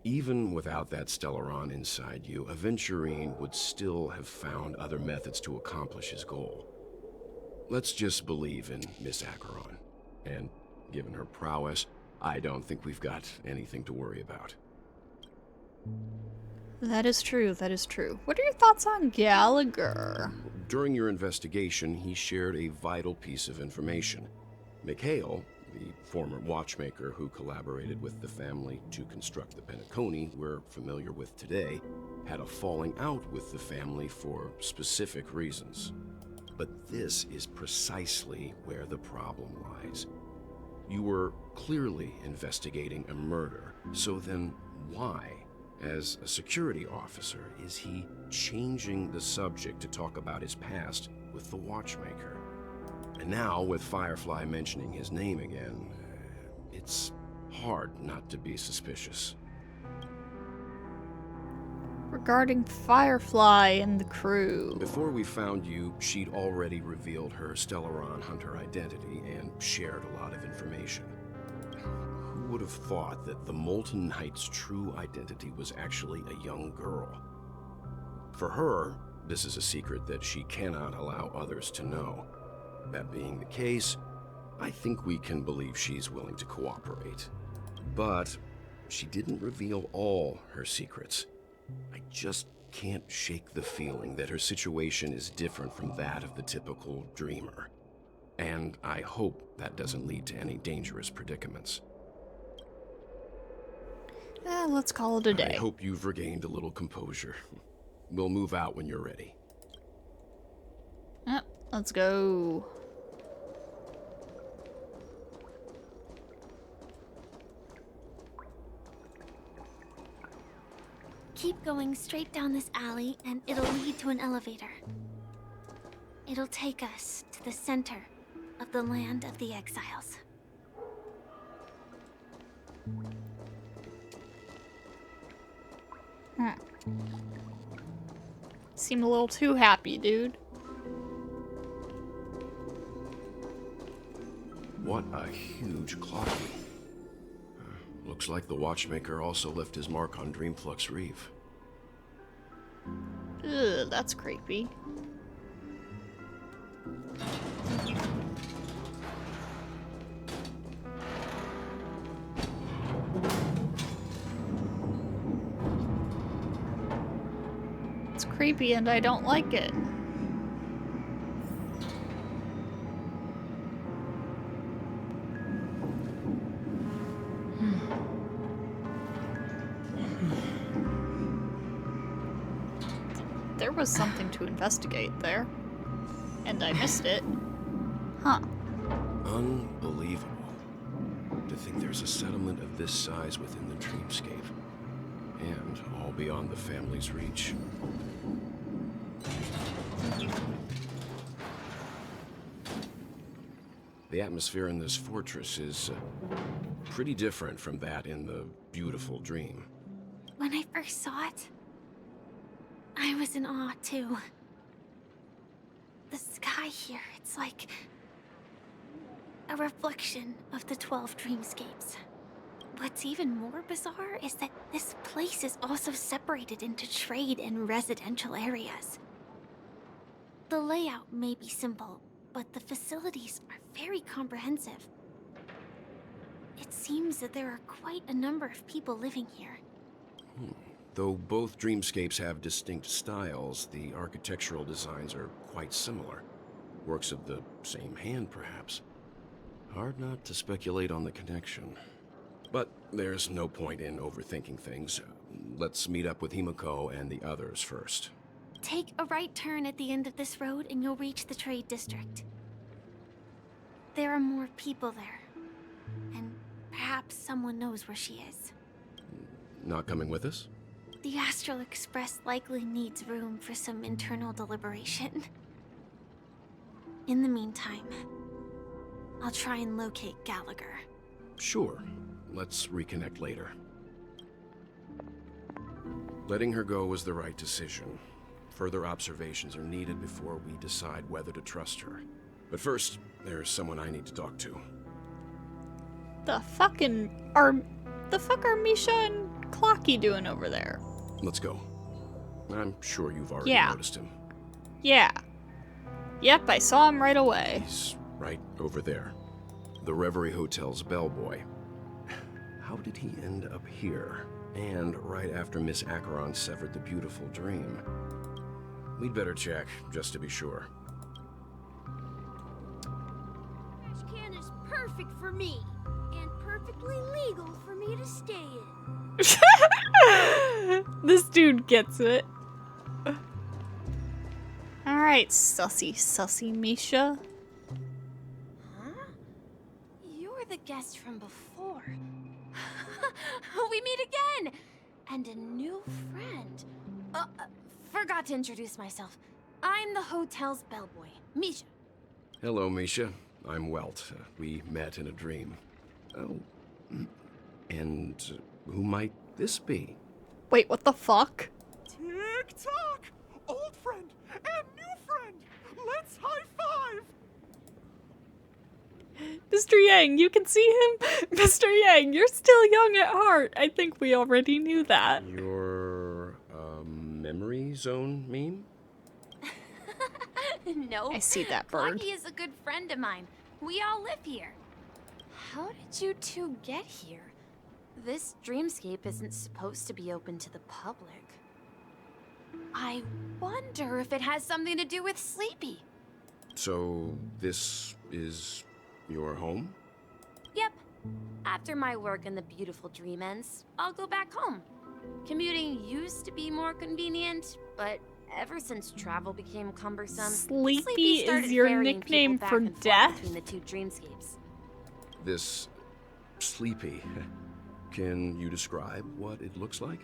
Even without that Stellaron inside you, Aventurine would still have found other methods to accomplish his goal. Let's just believe in Miss Acheron. And given her prowess, I don't think we've got anything to worry about. That is true, that is true. What are your thoughts on Gallagher? During your investigation, he shared a vital piece of information. Mikhail, the former watchmaker who collaborated with the family to construct the Penacony we're familiar with today, had a falling out with the family for specific reasons. But this is precisely where the problem lies. You were clearly investigating a murder, so then why, as a security officer, is he changing the subject to talk about his past with the watchmaker? And now, with Firefly mentioning his name again, it's hard not to be suspicious. Regarding Firefly and the crew. Before we found you, she'd already revealed her Stellaron Hunter identity and shared a lot of information. Who would have thought that the Molten Knight's true identity was actually a young girl? For her, this is a secret that she cannot allow others to know. That being the case, I think we can believe she's willing to cooperate. But she didn't reveal all her secrets. I just can't shake the feeling that her situation is different from that of the typical dreamer. And I hope that doesn't lead to any dangerous predicaments. Let's call it a day. I hope you've regained a little composure. We'll move out when you're ready. Yep, let's go. Keep going straight down this alley, and it'll lead to an elevator. It'll take us to the center of the land of the exiles. Seem a little too happy, dude. What a huge clocky. Looks like the watchmaker also left his mark on Dreamflux Reef. Ugh, that's creepy. It's creepy and I don't like it. There was something to investigate there. And I missed it. Huh. Unbelievable. To think there's a settlement of this size within the dreamscape. And all beyond the family's reach. The atmosphere in this fortress is pretty different from that in the beautiful dream. When I first saw it, I was in awe too. The sky here, it's like a reflection of the 12 dreamscapes. What's even more bizarre is that this place is also separated into trade and residential areas. The layout may be simple, but the facilities are very comprehensive. It seems that there are quite a number of people living here. Though both dreamscapes have distinct styles, the architectural designs are quite similar. Works of the same hand, perhaps. Hard not to speculate on the connection. But there's no point in overthinking things. Let's meet up with Himiko and the others first. Take a right turn at the end of this road and you'll reach the trade district. There are more people there. And perhaps someone knows where she is. Not coming with us? The Astral Express likely needs room for some internal deliberation. In the meantime, I'll try and locate Gallagher. Sure. Let's reconnect later. Letting her go was the right decision. Further observations are needed before we decide whether to trust her. But first, there's someone I need to talk to. The fuck are Misha and Clocky doing over there? Let's go. I'm sure you've already noticed him. Yeah. Yep, I saw him right away. He's right over there. The Reverie Hotel's bellboy. How did he end up here? And right after Miss Acheron severed the beautiful dream. We'd better check, just to be sure. This can is perfect for me, and perfectly legal for me to stay in. This dude gets it. Alright, sussy Misha. Huh? You're the guest from before. We meet again! And a new friend. Forgot to introduce myself. I'm the hotel's bellboy, Misha. Hello, Misha. I'm Welt. We met in a dream. Oh. And who might this be? Wait, what the fuck? Tick-tock! Old friend and new friend! Let's high-five! Mr. Yang, you can see him? Mr. Yang, you're still young at heart. I think we already knew that. Your, memory zone meme? No. I see that bird. Clocky is a good friend of mine. We all live here. How did you two get here? This dreamscape isn't supposed to be open to the public. I wonder if it has something to do with Sleepy. So, this is your home? Yep. After my work in the beautiful dream ends, I'll go back home. Commuting used to be more convenient, but ever since travel became cumbersome, Sleepy started is your ferrying nickname people for back and forth death? between the two dreamscapes. This Sleepy. Can you describe what it looks like?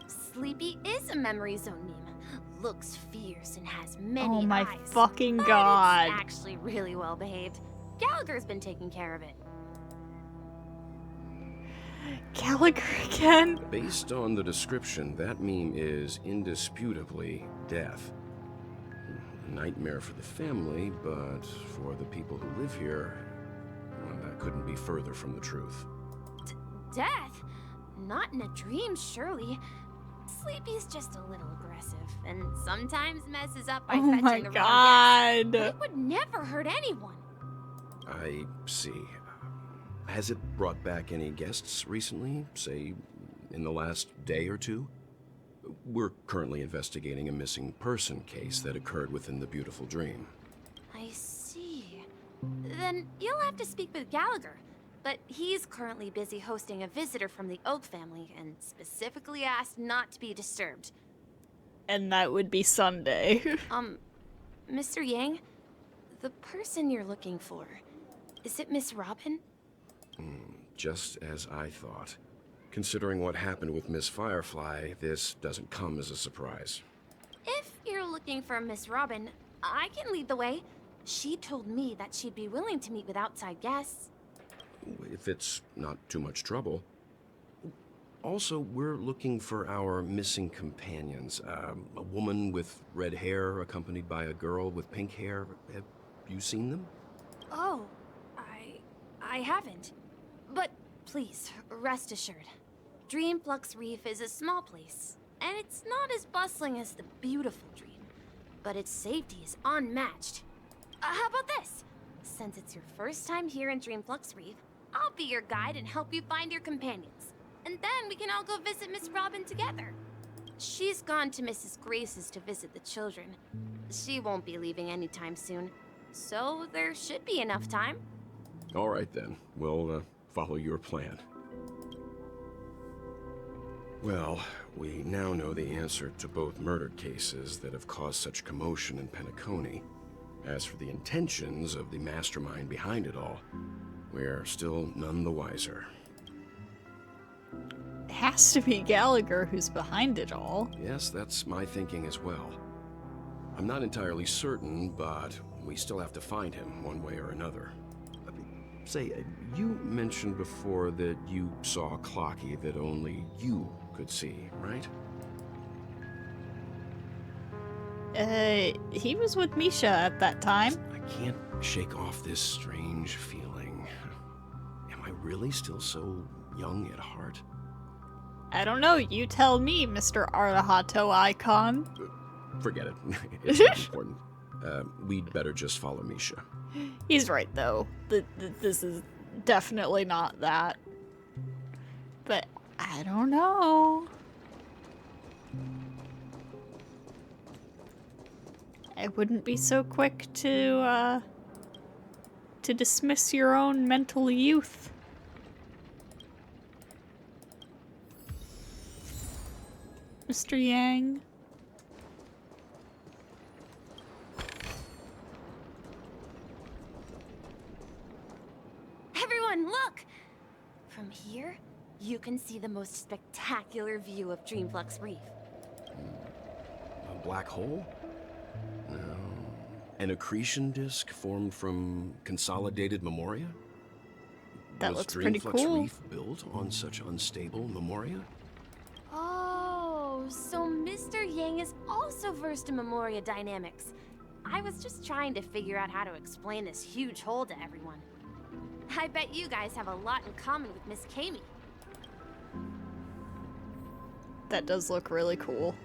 Sleepy is a memory zone meme. Looks fierce and has many Oh my eyes. fucking but god. It's actually really well behaved. Gallagher's been taking care of it. Gallagher again? Based on the description, that meme is indisputably death. A nightmare for the family, but for the people who live here, well, that couldn't be further from the truth. Death? Not in a dream, surely. Sleepy's just a little aggressive, and sometimes messes up by Oh fetching my the wrong god. guess. It would never hurt anyone. I see. Has it brought back any guests recently, say, in the last day or two? We're currently investigating a missing person case that occurred within the beautiful dream. I see. Then you'll have to speak with Gallagher. But he's currently busy hosting a visitor from the Oak family and specifically asked not to be disturbed. And that would be Sunday. Mr. Yang, the person you're looking for, is it Miss Robin? Just as I thought. Considering what happened with Miss Firefly, this doesn't come as a surprise. If you're looking for Miss Robin, I can lead the way. She told me that she'd be willing to meet with outside guests. If it's not too much trouble. Also, we're looking for our missing companions. A woman with red hair accompanied by a girl with pink hair. Have you seen them? Oh, I haven't. But please, rest assured. Dreamflux Reef is a small place, and it's not as bustling as the beautiful dream. But its safety is unmatched. How about this? Since it's your first time here in Dreamflux Reef, I'll be your guide and help you find your companions. And then we can all go visit Miss Robin together. She's gone to Mrs. Grace's to visit the children. She won't be leaving anytime soon, so there should be enough time. All right then, we'll follow your plan. Well, we now know the answer to both murder cases that have caused such commotion in Penacony. As for the intentions of the mastermind behind it all, we're still none the wiser. It has to be Gallagher who's behind it all. Yes, that's my thinking as well. I'm not entirely certain, but we still have to find him one way or another. Say, you mentioned before that you saw a Clocky that only you could see, right? He was with Misha at that time. I can't shake off this strange feeling. Am I really still so young at heart? I don't know, you tell me, Mr. Arahato Icon. Forget it. It's not important. We'd better just follow Misha. He's right, though. This is definitely not that. But I don't know. I wouldn't be so quick to dismiss your own mental youth. Mr. Yang. Everyone, look! From here, you can see the most spectacular view of Dreamflux Reef. A black hole? No. An accretion disk formed from consolidated memoria? That looks pretty Dreamflux cool. Reef built on such unstable memoria? Oh, so Mr. Yang is also versed in Memoria dynamics. I was just trying to figure out how to explain this huge hole to everyone. I bet you guys have a lot in common with Miss Kami. That does look really cool.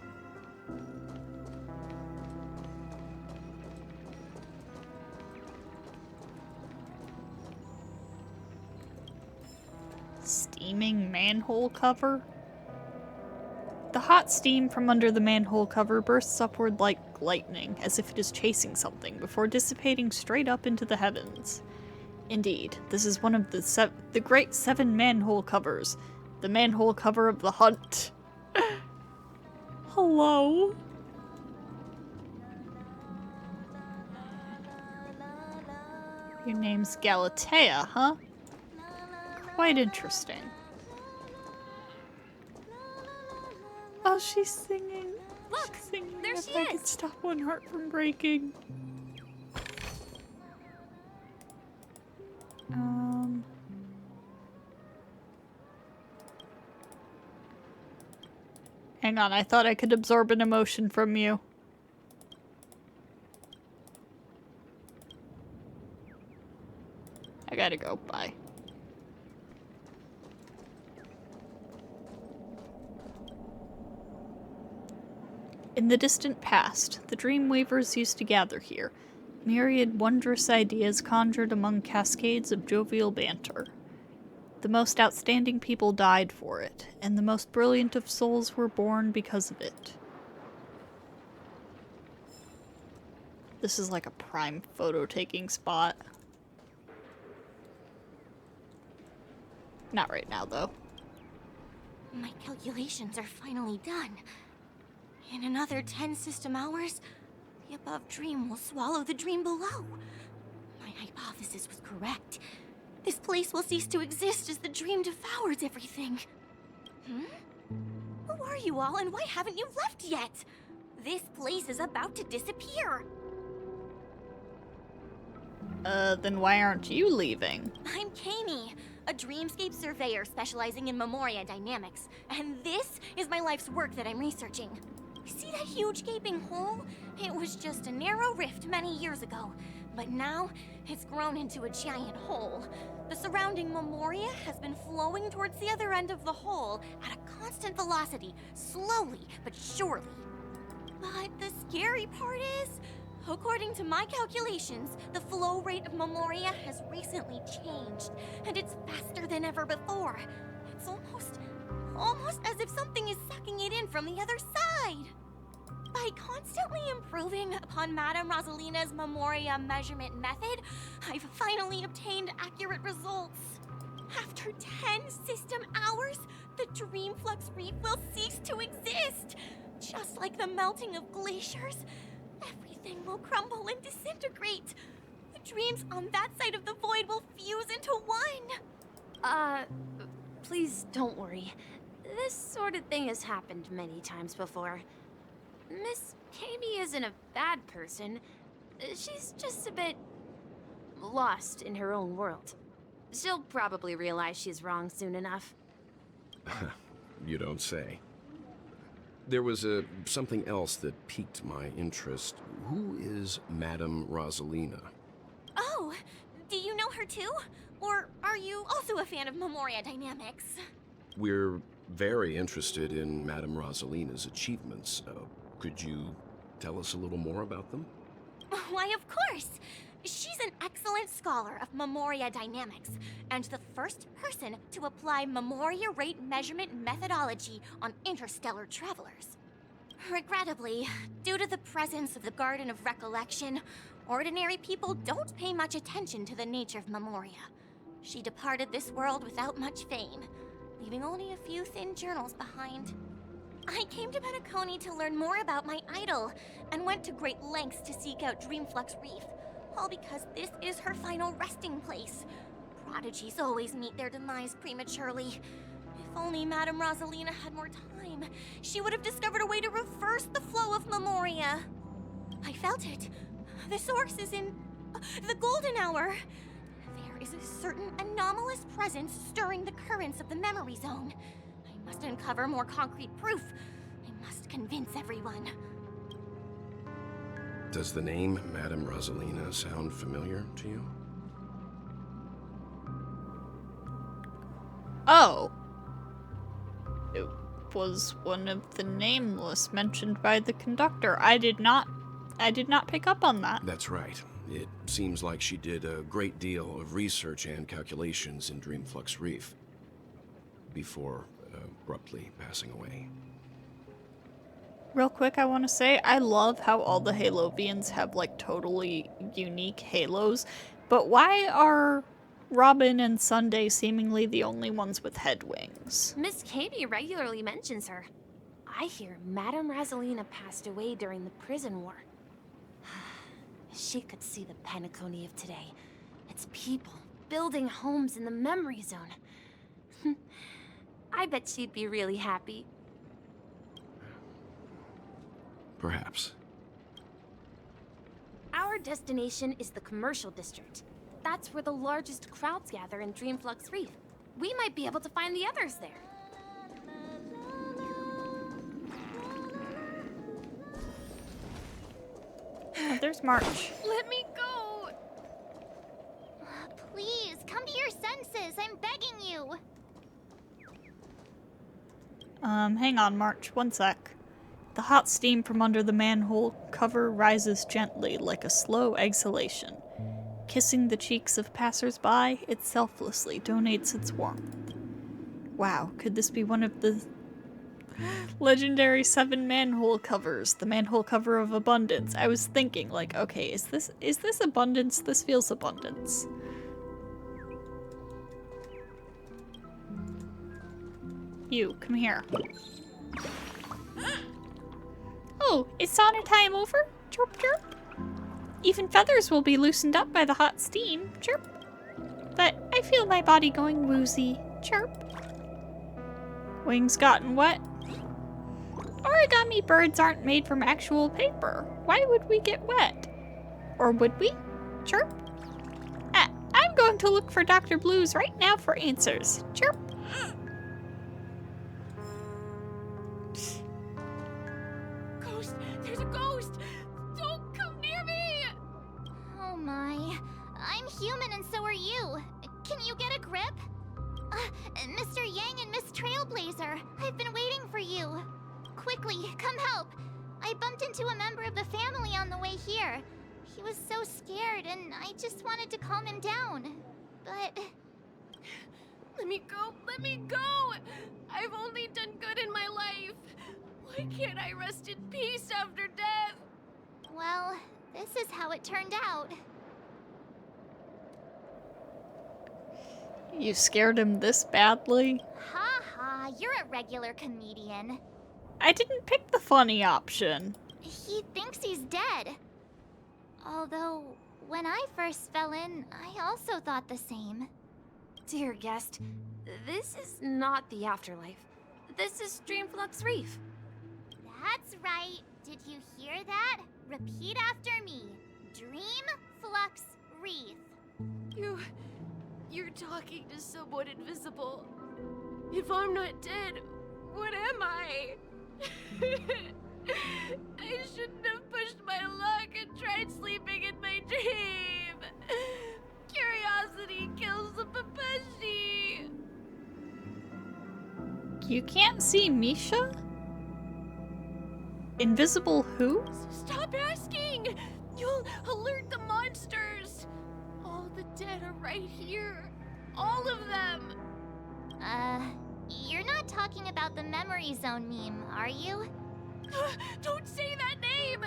Steaming manhole cover? The hot steam from under the manhole cover bursts upward like lightning, as if it is chasing something, before dissipating straight up into the heavens. Indeed, this is one of the great 7 manhole covers. The manhole cover of the hunt. Hello? Your name's Galatea, huh? Quite interesting. Oh, she's singing. Look, she's singing. there If she I is. could stop one heart from breaking. Hang on, I thought I could absorb an emotion from you. I gotta go. Bye. In the distant past, the Dreamweavers used to gather here, myriad wondrous ideas conjured among cascades of jovial banter. The most outstanding people died for it, and the most brilliant of souls were born because of it. This is like a prime photo-taking spot. Not right now, though. My calculations are finally done. In another 10 system hours, the above dream will swallow the dream below. My hypothesis was correct. This place will cease to exist as the dream devours everything. Who are you all, and why haven't you left yet? This place is about to disappear. Then why aren't you leaving? I'm Kami, a dreamscape surveyor specializing in Memoria dynamics, and this is my life's work that I'm researching. See that huge gaping hole? It was just a narrow rift many years ago, but now it's grown into a giant hole. The surrounding Memoria has been flowing towards the other end of the hole at a constant velocity, slowly but surely. But the scary part is, According to my calculations, the flow rate of Memoria has recently changed, and it's faster than ever before. It's almost as if something is sucking it in from the other side. By constantly improving upon Madame Rosalina's Memoria measurement method, I've finally obtained accurate results. After 10 system hours, the Dreamflux Reef will cease to exist. Just like the melting of glaciers, everything will crumble and disintegrate. The dreams on that side of the void will fuse into one. Please don't worry. This sort of thing has happened many times before. Miss Katie isn't a bad person. She's just a bit lost in her own world. She'll probably realize she's wrong soon enough. You don't say. There was something else that piqued my interest. Who is Madame Rosalina? Oh, do you know her too? Or are you also a fan of Memoria Dynamics? We're very interested in Madame Rosalina's achievements. Could you tell us a little more about them? Why, of course! She's an excellent scholar of Memoria Dynamics, and the first person to apply Memoria rate measurement methodology on interstellar travelers. Regrettably, due to the presence of the Garden of Recollection, ordinary people don't pay much attention to the nature of Memoria. She departed this world without much fame, leaving only a few thin journals behind. I came to Penacony to learn more about my idol, and went to great lengths to seek out Dreamflux Reef, all because this is her final resting place. Prodigies always meet their demise prematurely. If only Madame Rosalina had more time, she would have discovered a way to reverse the flow of Memoria. I felt it. The source is in the golden hour. There is a certain anomalous presence stirring the currents of the memory zone. I must uncover more concrete proof. I must convince everyone. Does the name Madame Rosalina sound familiar to you? Oh. It was one of the nameless mentioned by the conductor. I did not pick up on that. That's right. It seems like she did a great deal of research and calculations in Dreamflux Reef before abruptly passing away. Real quick, I want to say, I love how all the Halovians have, like, totally unique halos, but why are Robin and Sunday seemingly the only ones with head wings? Miss Katie regularly mentions her. I hear Madame Rosalina passed away during the prison war. She could see the Penacony of today. Its people building homes in the memory zone. I bet she'd be really happy. Perhaps. Our destination is the commercial district. That's where the largest crowds gather in Dreamflux Reef. We might be able to find the others there. Oh, there's March. Let me go! Please, come to your senses. I'm begging you. Hang on, March. One sec. The hot steam from under the manhole cover rises gently like a slow exhalation. Kissing the cheeks of passers-by, it selflessly donates its warmth. Wow, could this be one of the legendary 7 manhole covers? The manhole cover of abundance. I was thinking, like, okay, is this abundance? This feels abundance. You, come here. Oh, is sauna time over? Chirp, chirp. Even feathers will be loosened up by the hot steam. Chirp. But I feel my body going woozy. Chirp. Wings gotten wet. Origami birds aren't made from actual paper. Why would we get wet? Or would we? Chirp. I'm going to look for Dr. Blues right now for answers. Chirp. Ghost! There's a ghost! Don't come near me! Oh my. I'm human and so are you. Can you get a grip? Mr. Yang and Miss Trailblazer, I've been waiting for you. Quickly, come help. I bumped into a member of the family on the way here. He was so scared, and I just wanted to calm him down. But... Let me go! Let me go! I've only done good in my life. Why can't I rest in peace after death? Well, this is how it turned out. You scared him this badly? Ha ha, you're a regular comedian. I didn't pick the funny option. He thinks he's dead. Although, when I first fell in, I also thought the same. Dear guest, this is not the afterlife. This is Dreamflux Reef. That's right. Did you hear that? Repeat after me. Dreamflux Reef. You're talking to someone invisible. If I'm not dead, what am I? I shouldn't have pushed my luck and tried sleeping in my dream. Curiosity kills the Papeshi. You can't see Misha? Invisible who? Stop asking! You'll alert the monsters. All the dead are right here. All of them. You're not talking about the Memory Zone meme, are you? Don't say that name!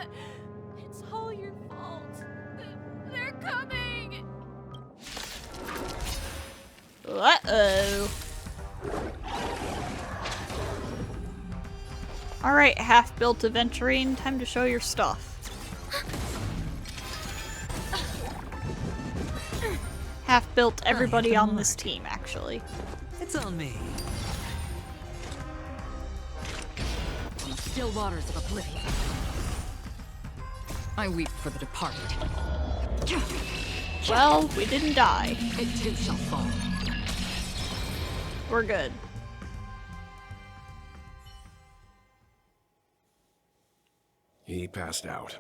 It's all your fault. They're coming! Uh-oh. Alright, half-built aventurine, time to show your stuff. Half-built everybody on this team, actually. It's on me. On still waters of oblivion, I weep for the departed. Well, we didn't die. It too shall fall. We're good. He passed out.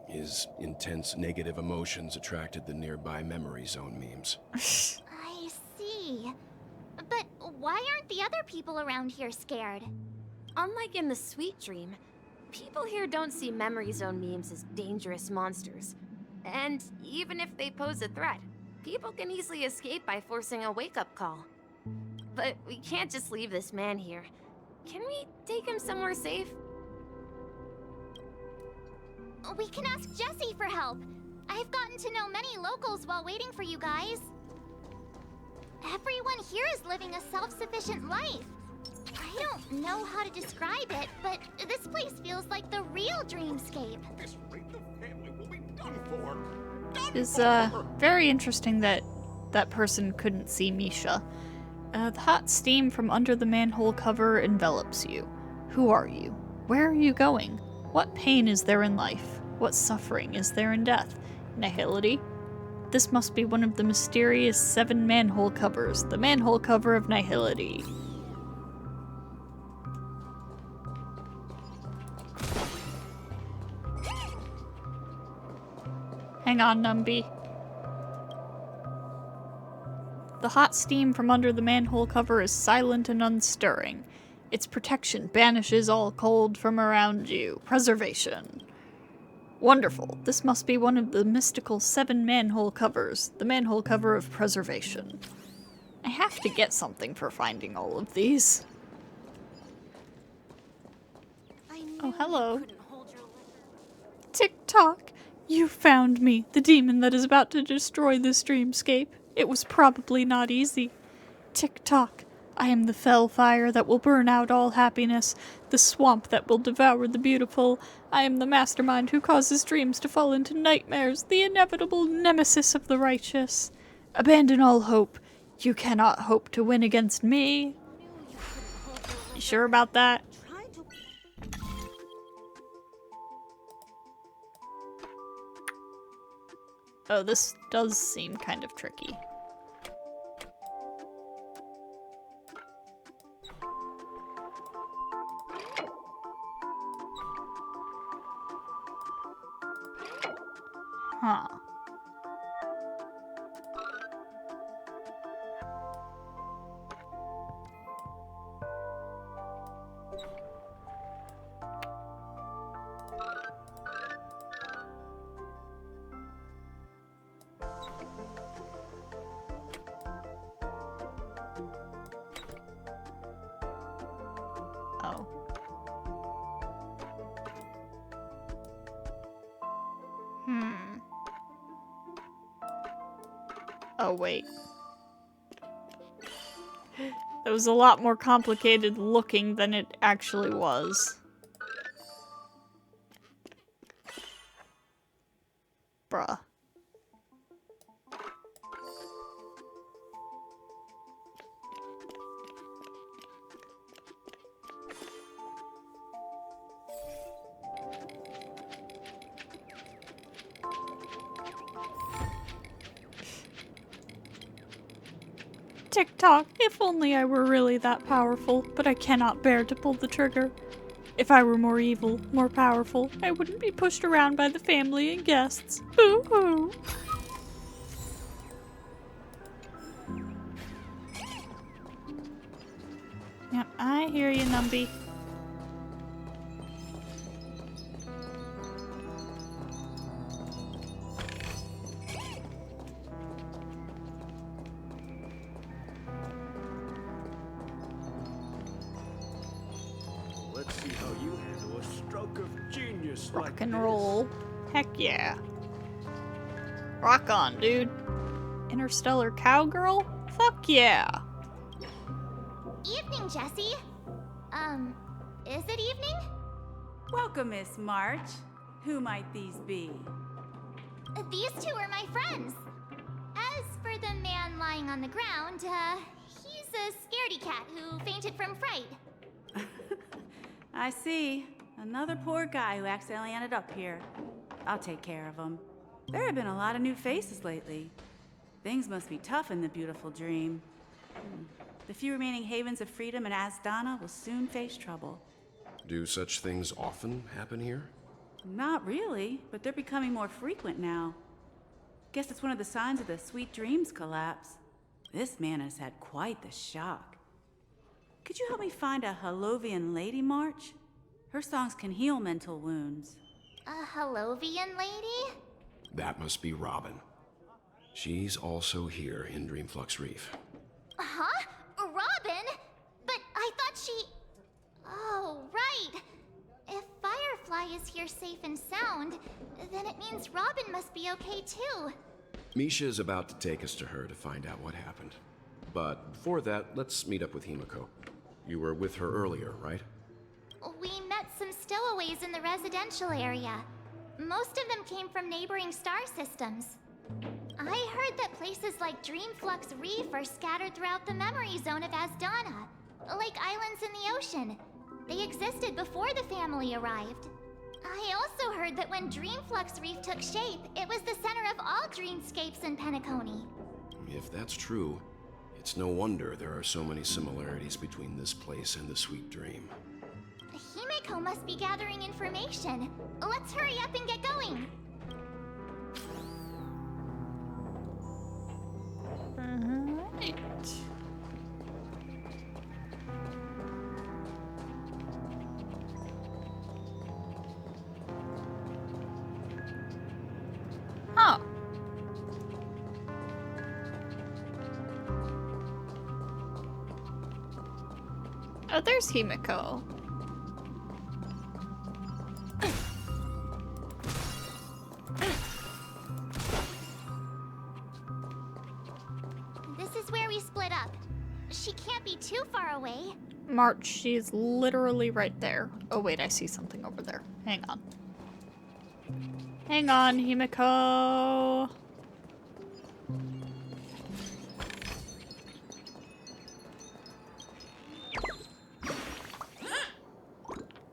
His intense negative emotions attracted the nearby memory zone memes. I see. But why aren't the other people around here scared? Unlike in the Sweet Dream, people here don't see Memory Zone memes as dangerous monsters. And even if they pose a threat, people can easily escape by forcing a wake-up call. But we can't just leave this man here. Can we take him somewhere safe? We can ask Jessie for help. I've gotten to know many locals while waiting for you guys. Everyone here is living a self-sufficient life. I don't know how to describe it, but this place feels like the real dreamscape. This rate the family will be done for. It's very interesting that that person couldn't see Misha. The hot steam from under the manhole cover envelops you. Who are you? Where are you going? What pain is there in life? What suffering is there in death? Nihility? This must be one of the mysterious 7 manhole covers, the manhole cover of Nihility. Hang on, Numby. The hot steam from under the manhole cover is silent and unstirring. Its protection banishes all cold from around you. Preservation. Wonderful. This must be one of the mystical 7 manhole covers. The manhole cover of preservation. I have to get something for finding all of these. Oh, hello. Tick-tock. You found me, the demon that is about to destroy this dreamscape. It was probably not easy. Tick-tock. I am the fell fire that will burn out all happiness, the swamp that will devour the beautiful. I am the mastermind who causes dreams to fall into nightmares, the inevitable nemesis of the righteous. Abandon all hope. You cannot hope to win against me. You sure about that? Oh, this does seem kind of tricky. Huh. Oh, wait. That was a lot more complicated looking than it actually was. Bruh. Tick-tock, if only I were really that powerful, but I cannot bear to pull the trigger. If I were more evil, more powerful, I wouldn't be pushed around by the family and guests. Boo-hoo! Yep, I hear you, Numby. Let's see how you handle a stroke of genius like Rock and this. roll. Heck yeah. Rock on, dude. Interstellar cowgirl? Fuck yeah. Evening, Jessie. Is it evening? Welcome, Miss March. Who might these be? These two are my friends. As for the man lying on the ground, he's a scaredy cat who fainted from fright. I see. Another poor guy who accidentally ended up here. I'll take care of him. There have been a lot of new faces lately. Things must be tough in the beautiful dream. The few remaining havens of freedom in Asdana will soon face trouble. Do such things often happen here? Not really, but they're becoming more frequent now. Guess it's one of the signs of the Sweet Dreams collapse. This man has had quite the shock. Could you help me find a Halovian lady, March? Her songs can heal mental wounds. A Halovian lady? That must be Robin. She's also here in Dreamflux Reef. Huh? Robin? But I thought she... Oh, right. If Firefly is here safe and sound, then it means Robin must be okay too. Misha is about to take us to her to find out what happened. But before that, let's meet up with Himiko. You were with her earlier, right? We met some stowaways in the residential area. Most of them came from neighboring star systems. I heard that places like Dreamflux Reef are scattered throughout the memory zone of Asdana, like islands in the ocean. They existed before the family arrived. I also heard that when Dreamflux Reef took shape, it was the center of all dreamscapes in Penacony. If that's true, it's no wonder there are so many similarities between this place and the Sweet Dream. Himiko must be gathering information. Let's hurry up and get going. Right. Huh. Oh, there's Himiko. This is where we split up. She can't be too far away. March, she's literally right there. Oh wait, I see something over there. Hang on. Hang on, Himiko.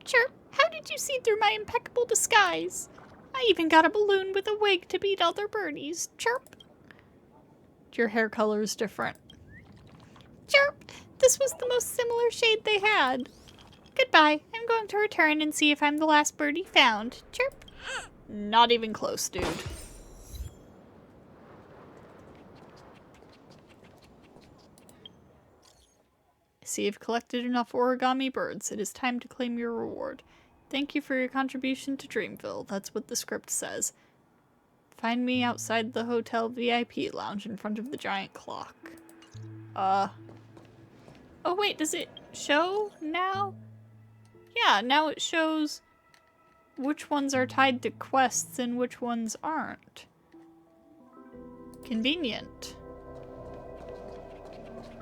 Chirp, how did you see through my impeccable disguise? I even got a balloon with a wig to beat other birdies. Chirp. Your hair color is different. Chirp, this was the most similar shade they had. Goodbye, I'm going to return and see if I'm the last birdie found. Chirp. Not even close, dude. I see you've collected enough origami birds. It is time to claim your reward. Thank you for your contribution to Dreamville. That's what the script says. Find me outside the hotel VIP lounge in front of the giant clock. Oh wait, does it show now? Yeah, now it shows which ones are tied to quests and which ones aren't. Convenient.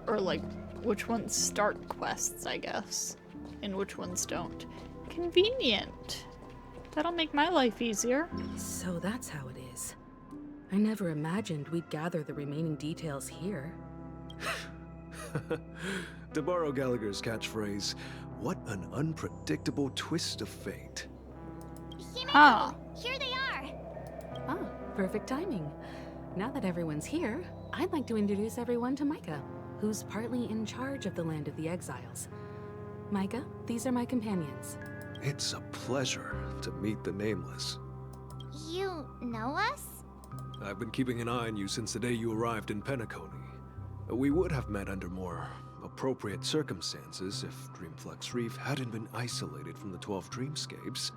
Or like, which ones start quests, I guess, and which ones don't. Convenient. That'll make my life easier. So that's how it is. I never imagined we'd gather the remaining details here. To borrow Gallagher's catchphrase, what an unpredictable twist of fate. Huh. Here they are. Oh, perfect timing. Now that everyone's here, I'd like to introduce everyone to Micah, who's partly in charge of the Land of the Exiles. Micah, these are my companions. It's a pleasure to meet the Nameless. You know us? I've been keeping an eye on you since the day you arrived in Penacony. We would have met under more appropriate circumstances if Dreamflux Reef hadn't been isolated from the 12 Dreamscapes.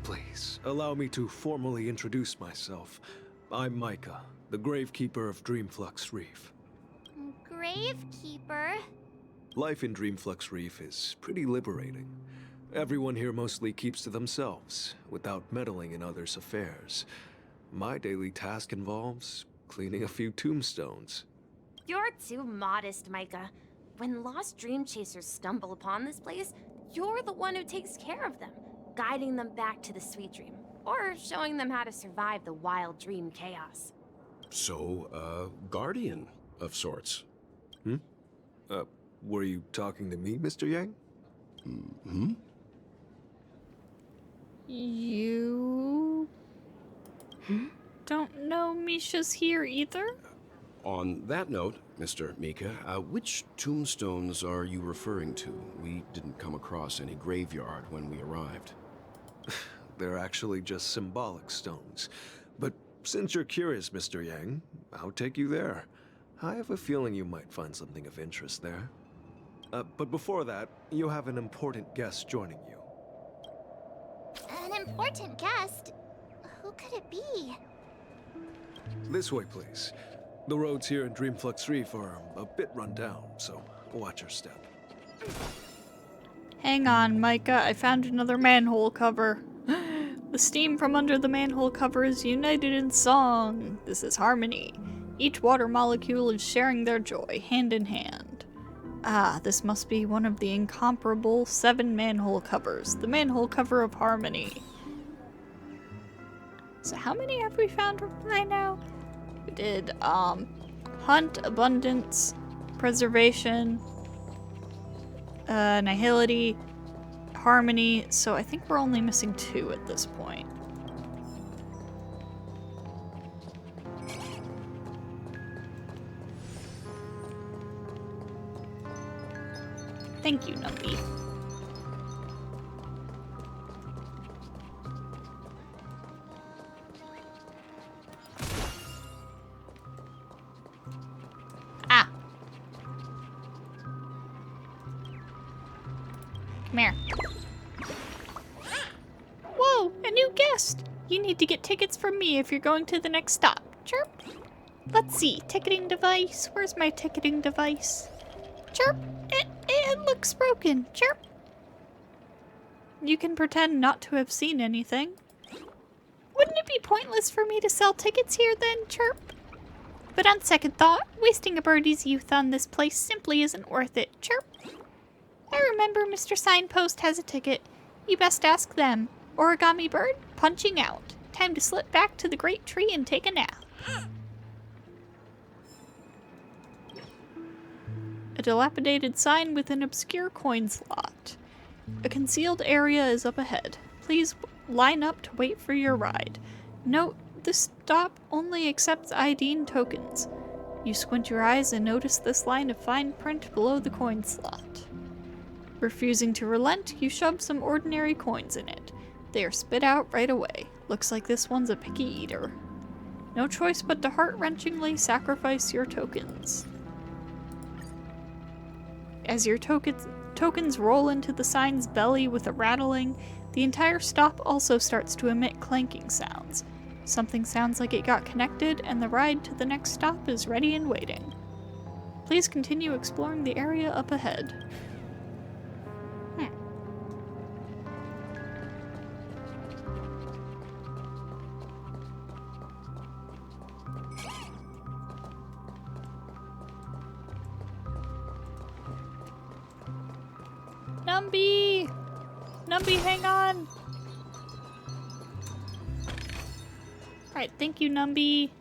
Please, allow me to formally introduce myself. I'm Micah, the Gravekeeper of Dreamflux Reef. Gravekeeper? Life in Dreamflux Reef is pretty liberating. Everyone here mostly keeps to themselves, without meddling in others' affairs. My daily task involves cleaning a few tombstones. You're too modest, Micah. When lost dream chasers stumble upon this place, you're the one who takes care of them, guiding them back to the sweet dream, or showing them how to survive the wild dream chaos. So, guardian of sorts. Were you talking to me, Mr. Yang? Mm-hmm. You don't know Misha's here either? On that note, Mr. Mika, which tombstones are you referring to? We didn't come across any graveyard when we arrived. They're actually just symbolic stones. But since you're curious, Mr. Yang, I'll take you there. I have a feeling you might find something of interest there. But before that, you have an important guest joining you. An important guest? Who could it be? This way, please. The roads here in Dreamflux Reef are a bit run down, so watch your step. Hang on, Micah. I found another manhole cover. The steam from under the manhole cover is united in song. This is harmony. Each water molecule is sharing their joy, hand in hand. Ah, this must be one of the incomparable 7 manhole covers. The manhole cover of harmony. So how many have we found right now? We did, hunt, abundance, preservation, nihility, harmony. So I think we're only missing 2 at this point. Thank you, Numpy. Ah. Come here. Whoa, a new guest! You need to get tickets from me if you're going to the next stop. Chirp. Let's see, ticketing device. Where's my ticketing device? Chirp. It looks broken. Chirp. You can pretend not to have seen anything. Wouldn't it be pointless for me to sell tickets here then? Chirp. But on second thought, wasting a birdie's youth on this place simply isn't worth it. Chirp. I remember Mr. Signpost has a ticket. You best ask them. Origami bird, punching out. Time to slip back to the great tree and take a nap. A dilapidated sign with an obscure coin slot. A concealed area is up ahead. Please line up to wait for your ride. Note, this stop only accepts ID tokens. You squint your eyes and notice this line of fine print below the coin slot. Refusing to relent, you shove some ordinary coins in it. They are spit out right away. Looks like this one's a picky eater. No choice but to heart-wrenchingly sacrifice your tokens. As your tokens roll into the sign's belly with a rattling, the entire stop also starts to emit clanking sounds. Something sounds like it got connected, and the ride to the next stop is ready and waiting. Please continue exploring the area up ahead. Numby, hang on! Alright, thank you, Numby.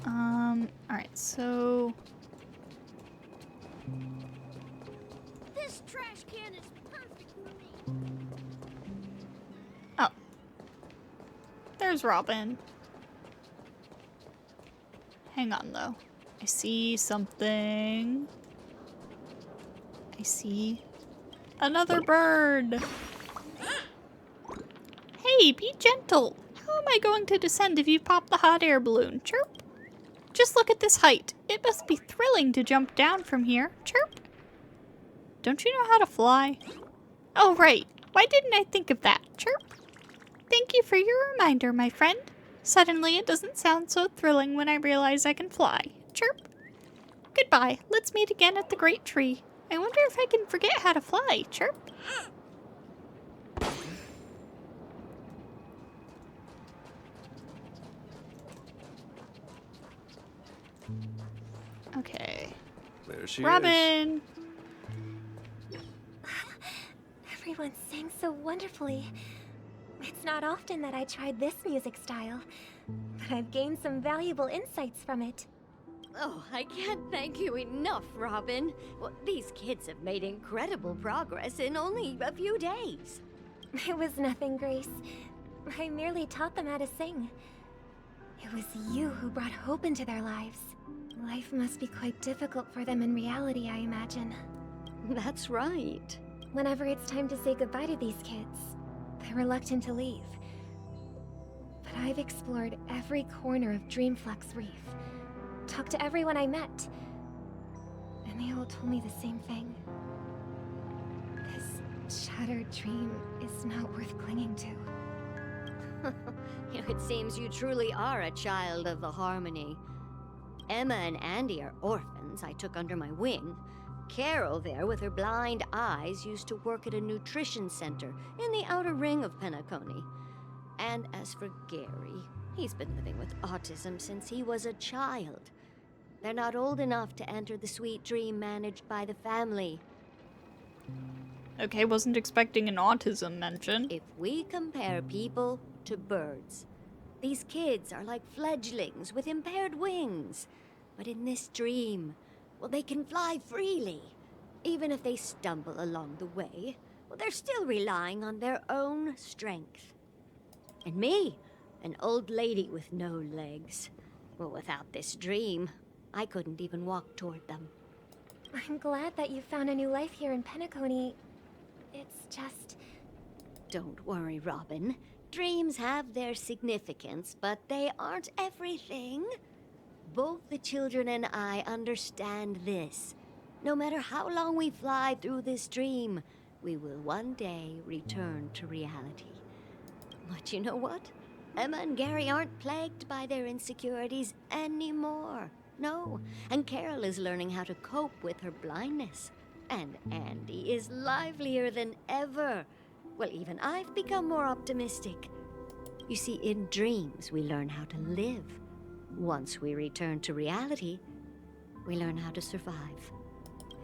Alright, so... This trash can is perfect for me. Oh. There's Robin. Hang on, though. I see something. I see another bird. Hey, be gentle. How am I going to descend if you pop the hot air balloon? Chirp. Just look at this height. It must be thrilling to jump down from here. Chirp. Don't you know how to fly? Oh, right. Why didn't I think of that? Chirp. Thank you for your reminder, my friend. Suddenly, it doesn't sound so thrilling when I realize I can fly. Chirp. Goodbye. Let's meet again at the Great Tree. I wonder if I can forget how to fly. Chirp. Okay. There she Robin! Everyone sang so wonderfully. It's not often that I tried this music style, but I've gained some valuable insights from it. Oh, I can't thank you enough, Robin. Well, these kids have made incredible progress in only a few days. It was nothing, Grace. I merely taught them how to sing. It was you who brought hope into their lives. Life must be quite difficult for them in reality, I imagine. That's right. Whenever it's time to say goodbye to these kids, they're reluctant to leave. But I've explored every corner of Dreamflux Reef, talked to everyone I met, and they all told me the same thing. This shattered dream is not worth clinging to. It seems you truly are a child of the Harmony. Emma and Andy are orphans I took under my wing. Carol there, with her blind eyes, used to work at a nutrition center in the outer ring of Penacony. And as for Gary, he's been living with autism since he was a child. They're not old enough to enter the sweet dream managed by the family. Okay, wasn't expecting an autism mention. If we compare people to birds, these kids are like fledglings with impaired wings. But in this dream, well, they can fly freely. Even if they stumble along the way, well, they're still relying on their own strength. And me, an old lady with no legs. Well, without this dream, I couldn't even walk toward them. I'm glad that you found a new life here in Penacony. It's just... Don't worry, Robin. Dreams have their significance, but they aren't everything. Both the children and I understand this. No matter how long we fly through this dream, we will one day return to reality. But you know what? Emma and Gary aren't plagued by their insecurities anymore. No, and Carol is learning how to cope with her blindness. And Andy is livelier than ever. Well, even I've become more optimistic. You see, in dreams, we learn how to live. Once we return to reality, we learn how to survive.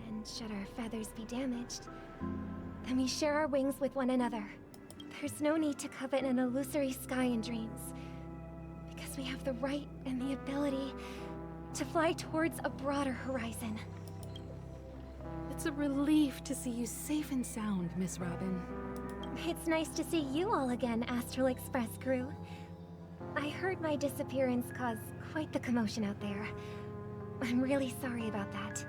And should our feathers be damaged, then we share our wings with one another. There's no need to covet an illusory sky in dreams, because we have the right and the ability to fly towards a broader horizon. It's a relief to see you safe and sound, Miss Robin. It's nice to see you all again, Astral Express crew. I heard my disappearance caused quite the commotion out there. I'm really sorry about that.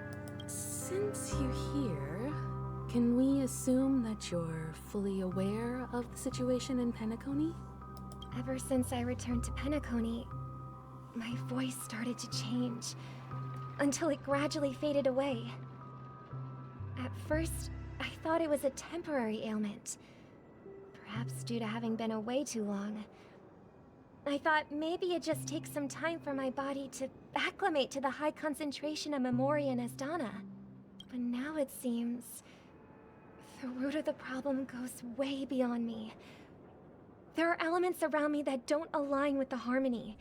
Since you're here, can we assume that you're fully aware of the situation in Penacony? Ever since I returned to Penacony, my voice started to change, until it gradually faded away. At first, I thought it was a temporary ailment, perhaps due to having been away too long. I thought maybe it just takes some time for my body to acclimate to the high concentration of Memoria and Asdana. But now it seems the root of the problem goes way beyond me. There are elements around me that don't align with the harmony.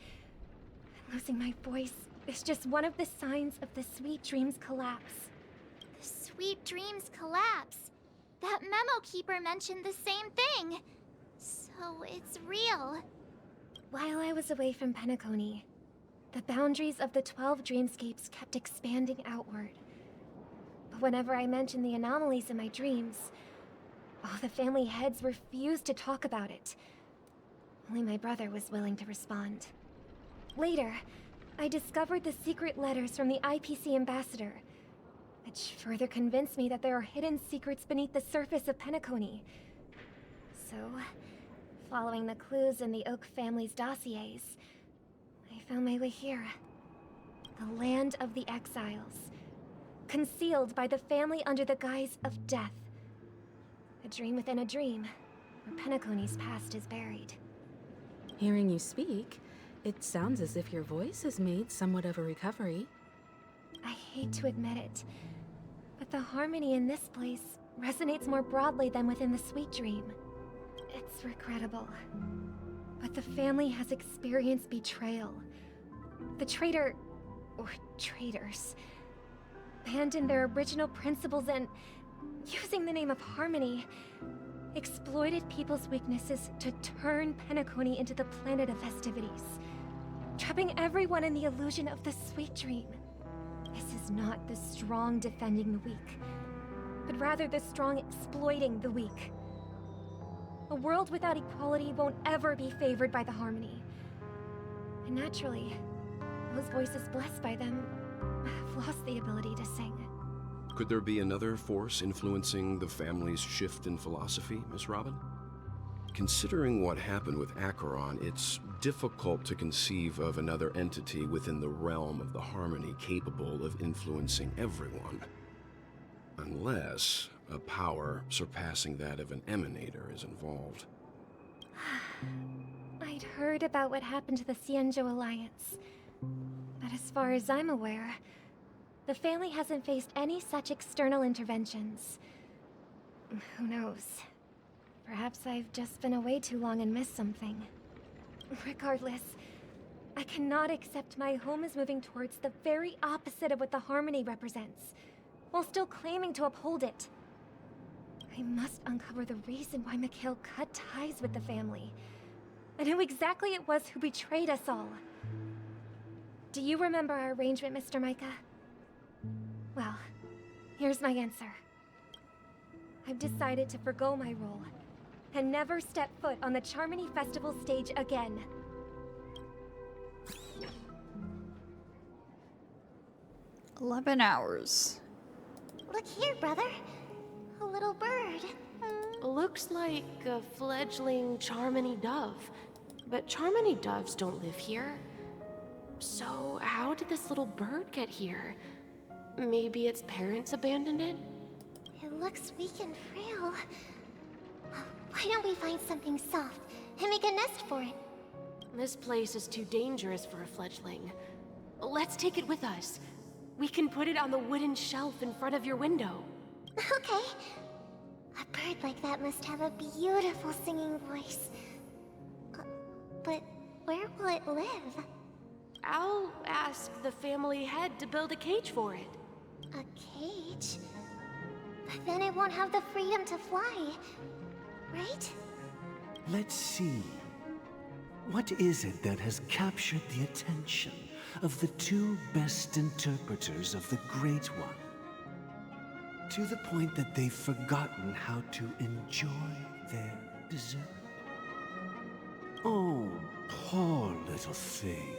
Losing my voice is just one of the signs of the Sweet Dreams collapse. The Sweet Dreams collapse? That memo keeper mentioned the same thing. So it's real. While I was away from Penacony, the boundaries of the 12 dreamscapes kept expanding outward. But whenever I mentioned the anomalies in my dreams, all the family heads refused to talk about it. Only my brother was willing to respond. Later, I discovered the secret letters from the IPC ambassador, which further convinced me that there are hidden secrets beneath the surface of Penacony. So, following the clues in the Oak family's dossiers, I found my way here. The land of the exiles, concealed by the family under the guise of death. A dream within a dream, where Penacony's past is buried. Hearing you speak, it sounds as if your voice has made somewhat of a recovery. I hate to admit it, but the harmony in this place resonates more broadly than within the Sweet Dream. It's regrettable, but the family has experienced betrayal. The traitor, or traitors, abandoned their original principles and, using the name of harmony, exploited people's weaknesses to turn Penacony into the planet of festivities, trapping everyone in the illusion of the Sweet Dream. This is not the strong defending the weak, but rather the strong exploiting the weak. A world without equality won't ever be favored by the harmony. And naturally, those voices blessed by them have lost the ability to sing. Could there be another force influencing the family's shift in philosophy, Miss Robin? Considering what happened with Acheron, it's difficult to conceive of another entity within the realm of the harmony capable of influencing everyone. Unless a power surpassing that of an emanator is involved. I'd heard about what happened to the Xianzhou Alliance, but as far as I'm aware, the family hasn't faced any such external interventions. Who knows? Perhaps I've just been away too long and missed something. Regardless, I cannot accept my home is moving towards the very opposite of what the harmony represents, while still claiming to uphold it. I must uncover the reason why Mikhail cut ties with the family, and who exactly it was who betrayed us all. Do you remember our arrangement, Mr. Micah? Well, here's my answer. I've decided to forgo my role, and never step foot on the Charmony Festival stage again. "11 hours. Look here, brother. A little bird. Looks like a fledgling Charmony dove. But Charmony doves don't live here. So how did this little bird get here? Maybe its parents abandoned it? It looks weak and frail. Why don't we find something soft and make a nest for it? This place is too dangerous for a fledgling. Let's take it with us. We can put it on the wooden shelf in front of your window. Okay. A bird like that must have a beautiful singing voice. But where will it live? I'll ask the family head to build a cage for it. A cage? But then it won't have the freedom to fly, right? Let's see. What is it that has captured the attention of the two best interpreters of the Great One? To the point that they've forgotten how to enjoy their dessert. Oh, poor little thing.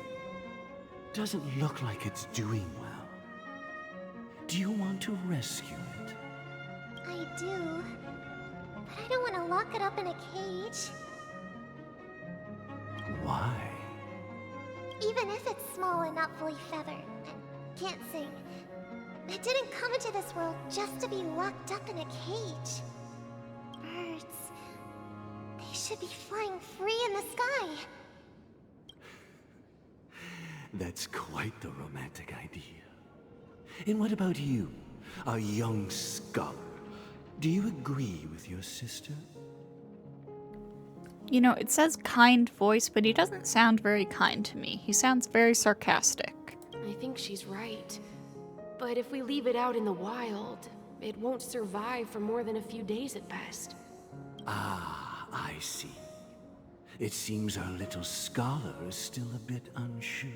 Doesn't look like it's doing well. Do you want to rescue it? I do. But I don't want to lock it up in a cage. Why? Even if it's small and not fully feathered, and can't sing, it didn't come into this world just to be locked up in a cage. Birds, they should be flying free in the sky. That's quite the romantic idea. And what about you, a young scholar? Do you agree with your sister? You know, it says kind voice, but he doesn't sound very kind to me. He sounds very sarcastic. I think she's right. But if we leave it out in the wild, it won't survive for more than a few days at best. Ah, I see. It seems our little scholar is still a bit unsure.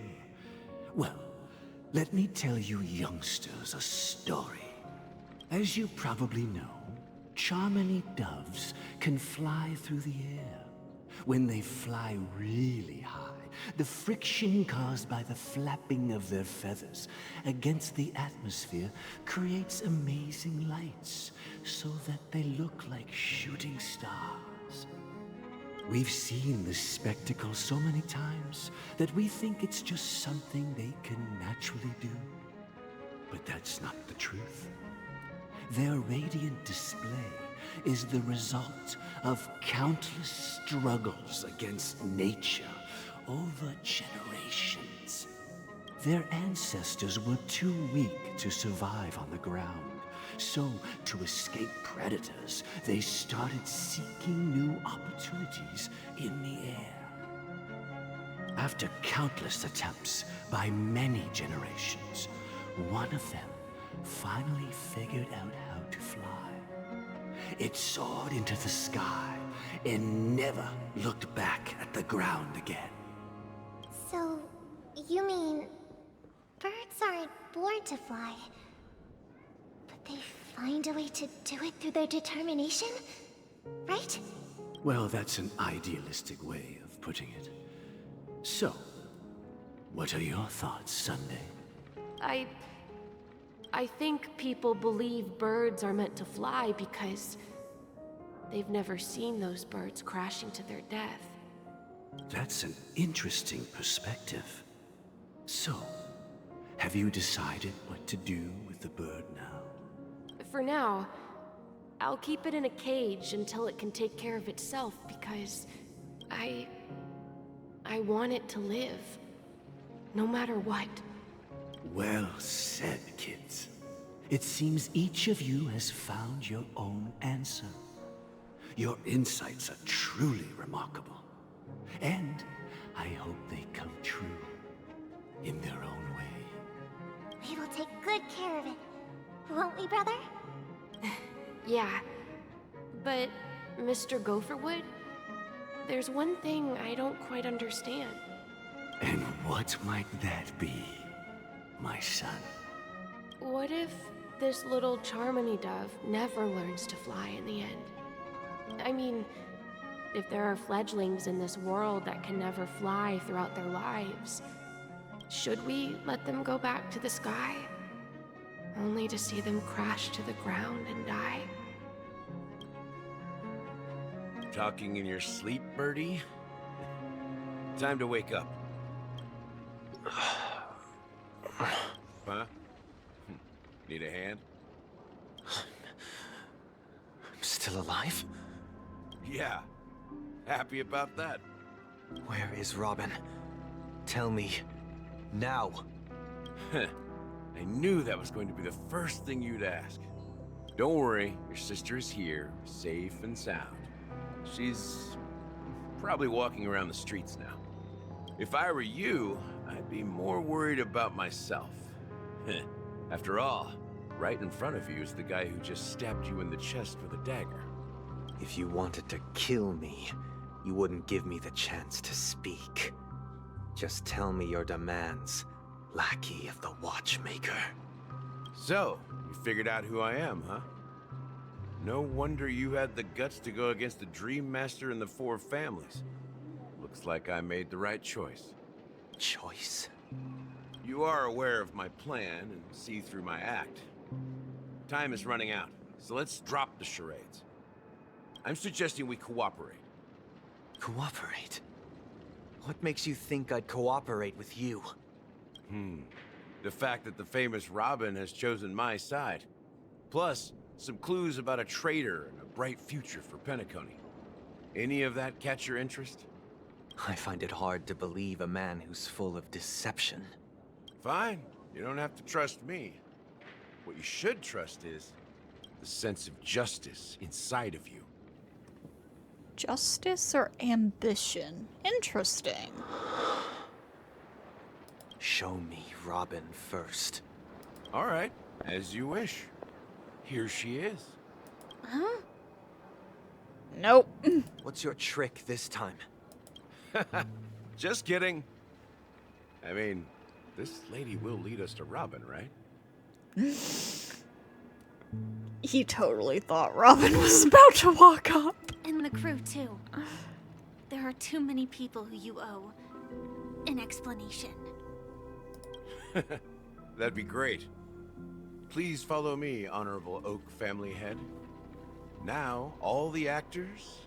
Well, let me tell you youngsters a story. As you probably know, Charmony doves can fly through the air. When they fly really high, the friction caused by the flapping of their feathers against the atmosphere creates amazing lights, so that they look like shooting stars. We've seen this spectacle so many times that we think it's just something they can naturally do. But that's not the truth. Their radiant display is the result of countless struggles against nature over generations. Their ancestors were too weak to survive on the ground, so to escape predators, they started seeking new opportunities in the air. After countless attempts by many generations, one of them finally figured out how to fly. It soared into the sky and never looked back at the ground again. So, you mean birds aren't born to fly, but they find a way to do it through their determination, right? Well, that's an idealistic way of putting it. So, what are your thoughts, Sunday? I think people believe birds are meant to fly because they've never seen those birds crashing to their death. That's an interesting perspective. So, have you decided what to do with the bird now? For now, I'll keep it in a cage until it can take care of itself because I want it to live, no matter what. Well said, kids. It seems each of you has found your own answer. Your insights are truly remarkable. And I hope they come true in their own way. We will take good care of it, won't we, brother? Yeah, but Mr. Gopherwood, there's one thing I don't quite understand. And what might that be, my son? What if this little Charmony dove never learns to fly in the end? I mean, if there are fledglings in this world that can never fly throughout their lives, should we let them go back to the sky? Only to see them crash to the ground and die? Talking in your sleep, Birdie? Time to wake up. Huh? Need a hand? I'm still alive? Yeah. Happy about that. Where is Robin? Tell me. Now. I knew that was going to be the first thing you'd ask. Don't worry, your sister is here, safe and sound. She's probably walking around the streets now. If I were you, I'd be more worried about myself. After all, right in front of you is the guy who just stabbed you in the chest with a dagger. If you wanted to kill me, you wouldn't give me the chance to speak. Just tell me your demands, lackey of the Watchmaker. So, you figured out who I am, huh? No wonder you had the guts to go against the Dream Master and the Four Families. Looks like I made the right choice. Choice? You are aware of my plan and see through my act. Time is running out, so let's drop the charades. I'm suggesting we cooperate. Cooperate? What makes you think I'd cooperate with you? The fact that the famous Robin has chosen my side. Plus, some clues about a traitor and a bright future for Penacony. Any of that catch your interest? I find it hard to believe a man who's full of deception. Fine. You don't have to trust me. What you should trust is the sense of justice inside of you. Justice or ambition? Interesting. Show me Robin first. All right, as you wish. Here she is. Huh? Nope. What's your trick this time? Just kidding. I mean, this lady will lead us to Robin, right? He totally thought Robin was about to walk up. And the crew, too. There are too many people who you owe an explanation. That'd be great. Please follow me, Honorable Oak family head. Now, all the actors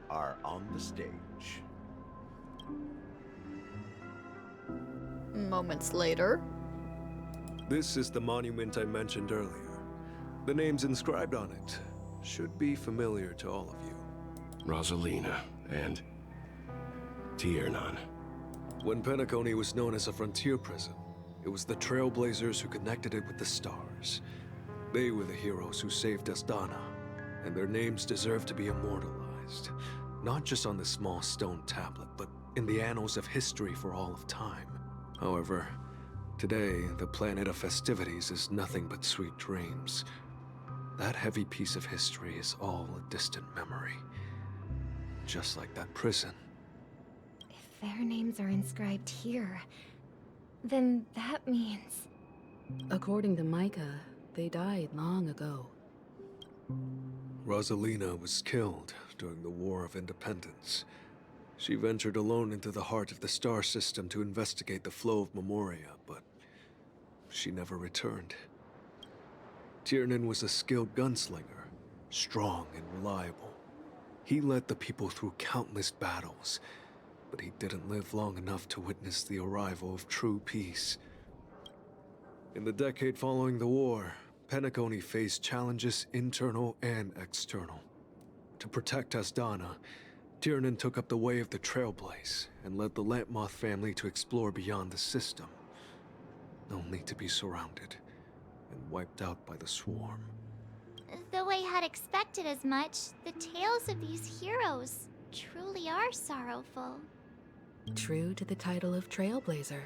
are on the stage. Moments later. This is the monument I mentioned earlier. The names inscribed on it should be familiar to all of you. Rosalina and Tiernan. When Penacony was known as a frontier prison, it was the Trailblazers who connected it with the stars. They were the heroes who saved Asdana, and their names deserve to be immortalized. Not just on this small stone tablet, but in the annals of history for all of time. However, today, the planet of festivities is nothing but sweet dreams. That heavy piece of history is all a distant memory. Just like that prison. If their names are inscribed here, then that means... According to Micah, they died long ago. Rosalina was killed during the War of Independence. She ventured alone into the heart of the star system to investigate the flow of Memoria, but she never returned. Tiernan was a skilled gunslinger, strong and reliable. He led the people through countless battles, but he didn't live long enough to witness the arrival of true peace. In the decade following the war, Penacony faced challenges internal and external. To protect Asdana, Tiernan took up the way of the Trailblaze and led the Lampmoth family to explore beyond the system, only to be surrounded and wiped out by the Swarm. Though I had expected as much, the tales of these heroes truly are sorrowful. True to the title of Trailblazer,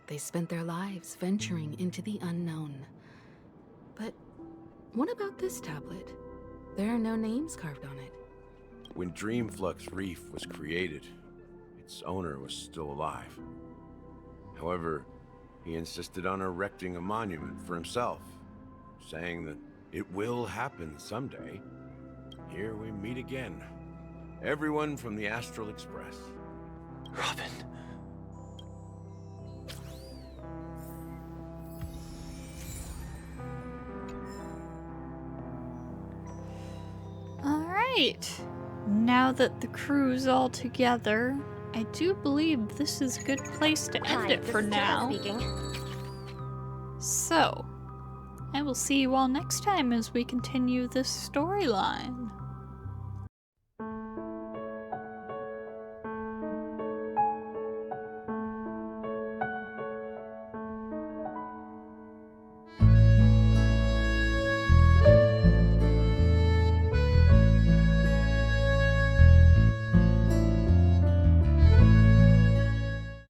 they spent their lives venturing into the unknown. But what about this tablet? There are no names carved on it. When Dreamflux Reef was created, its owner was still alive. However, he insisted on erecting a monument for himself, saying that it will happen someday. Here we meet again. Everyone from the Astral Express. Robin. Alright. Now that the crew's all together, I do believe this is a good place to end it for now. So, I will see you all next time as we continue this storyline.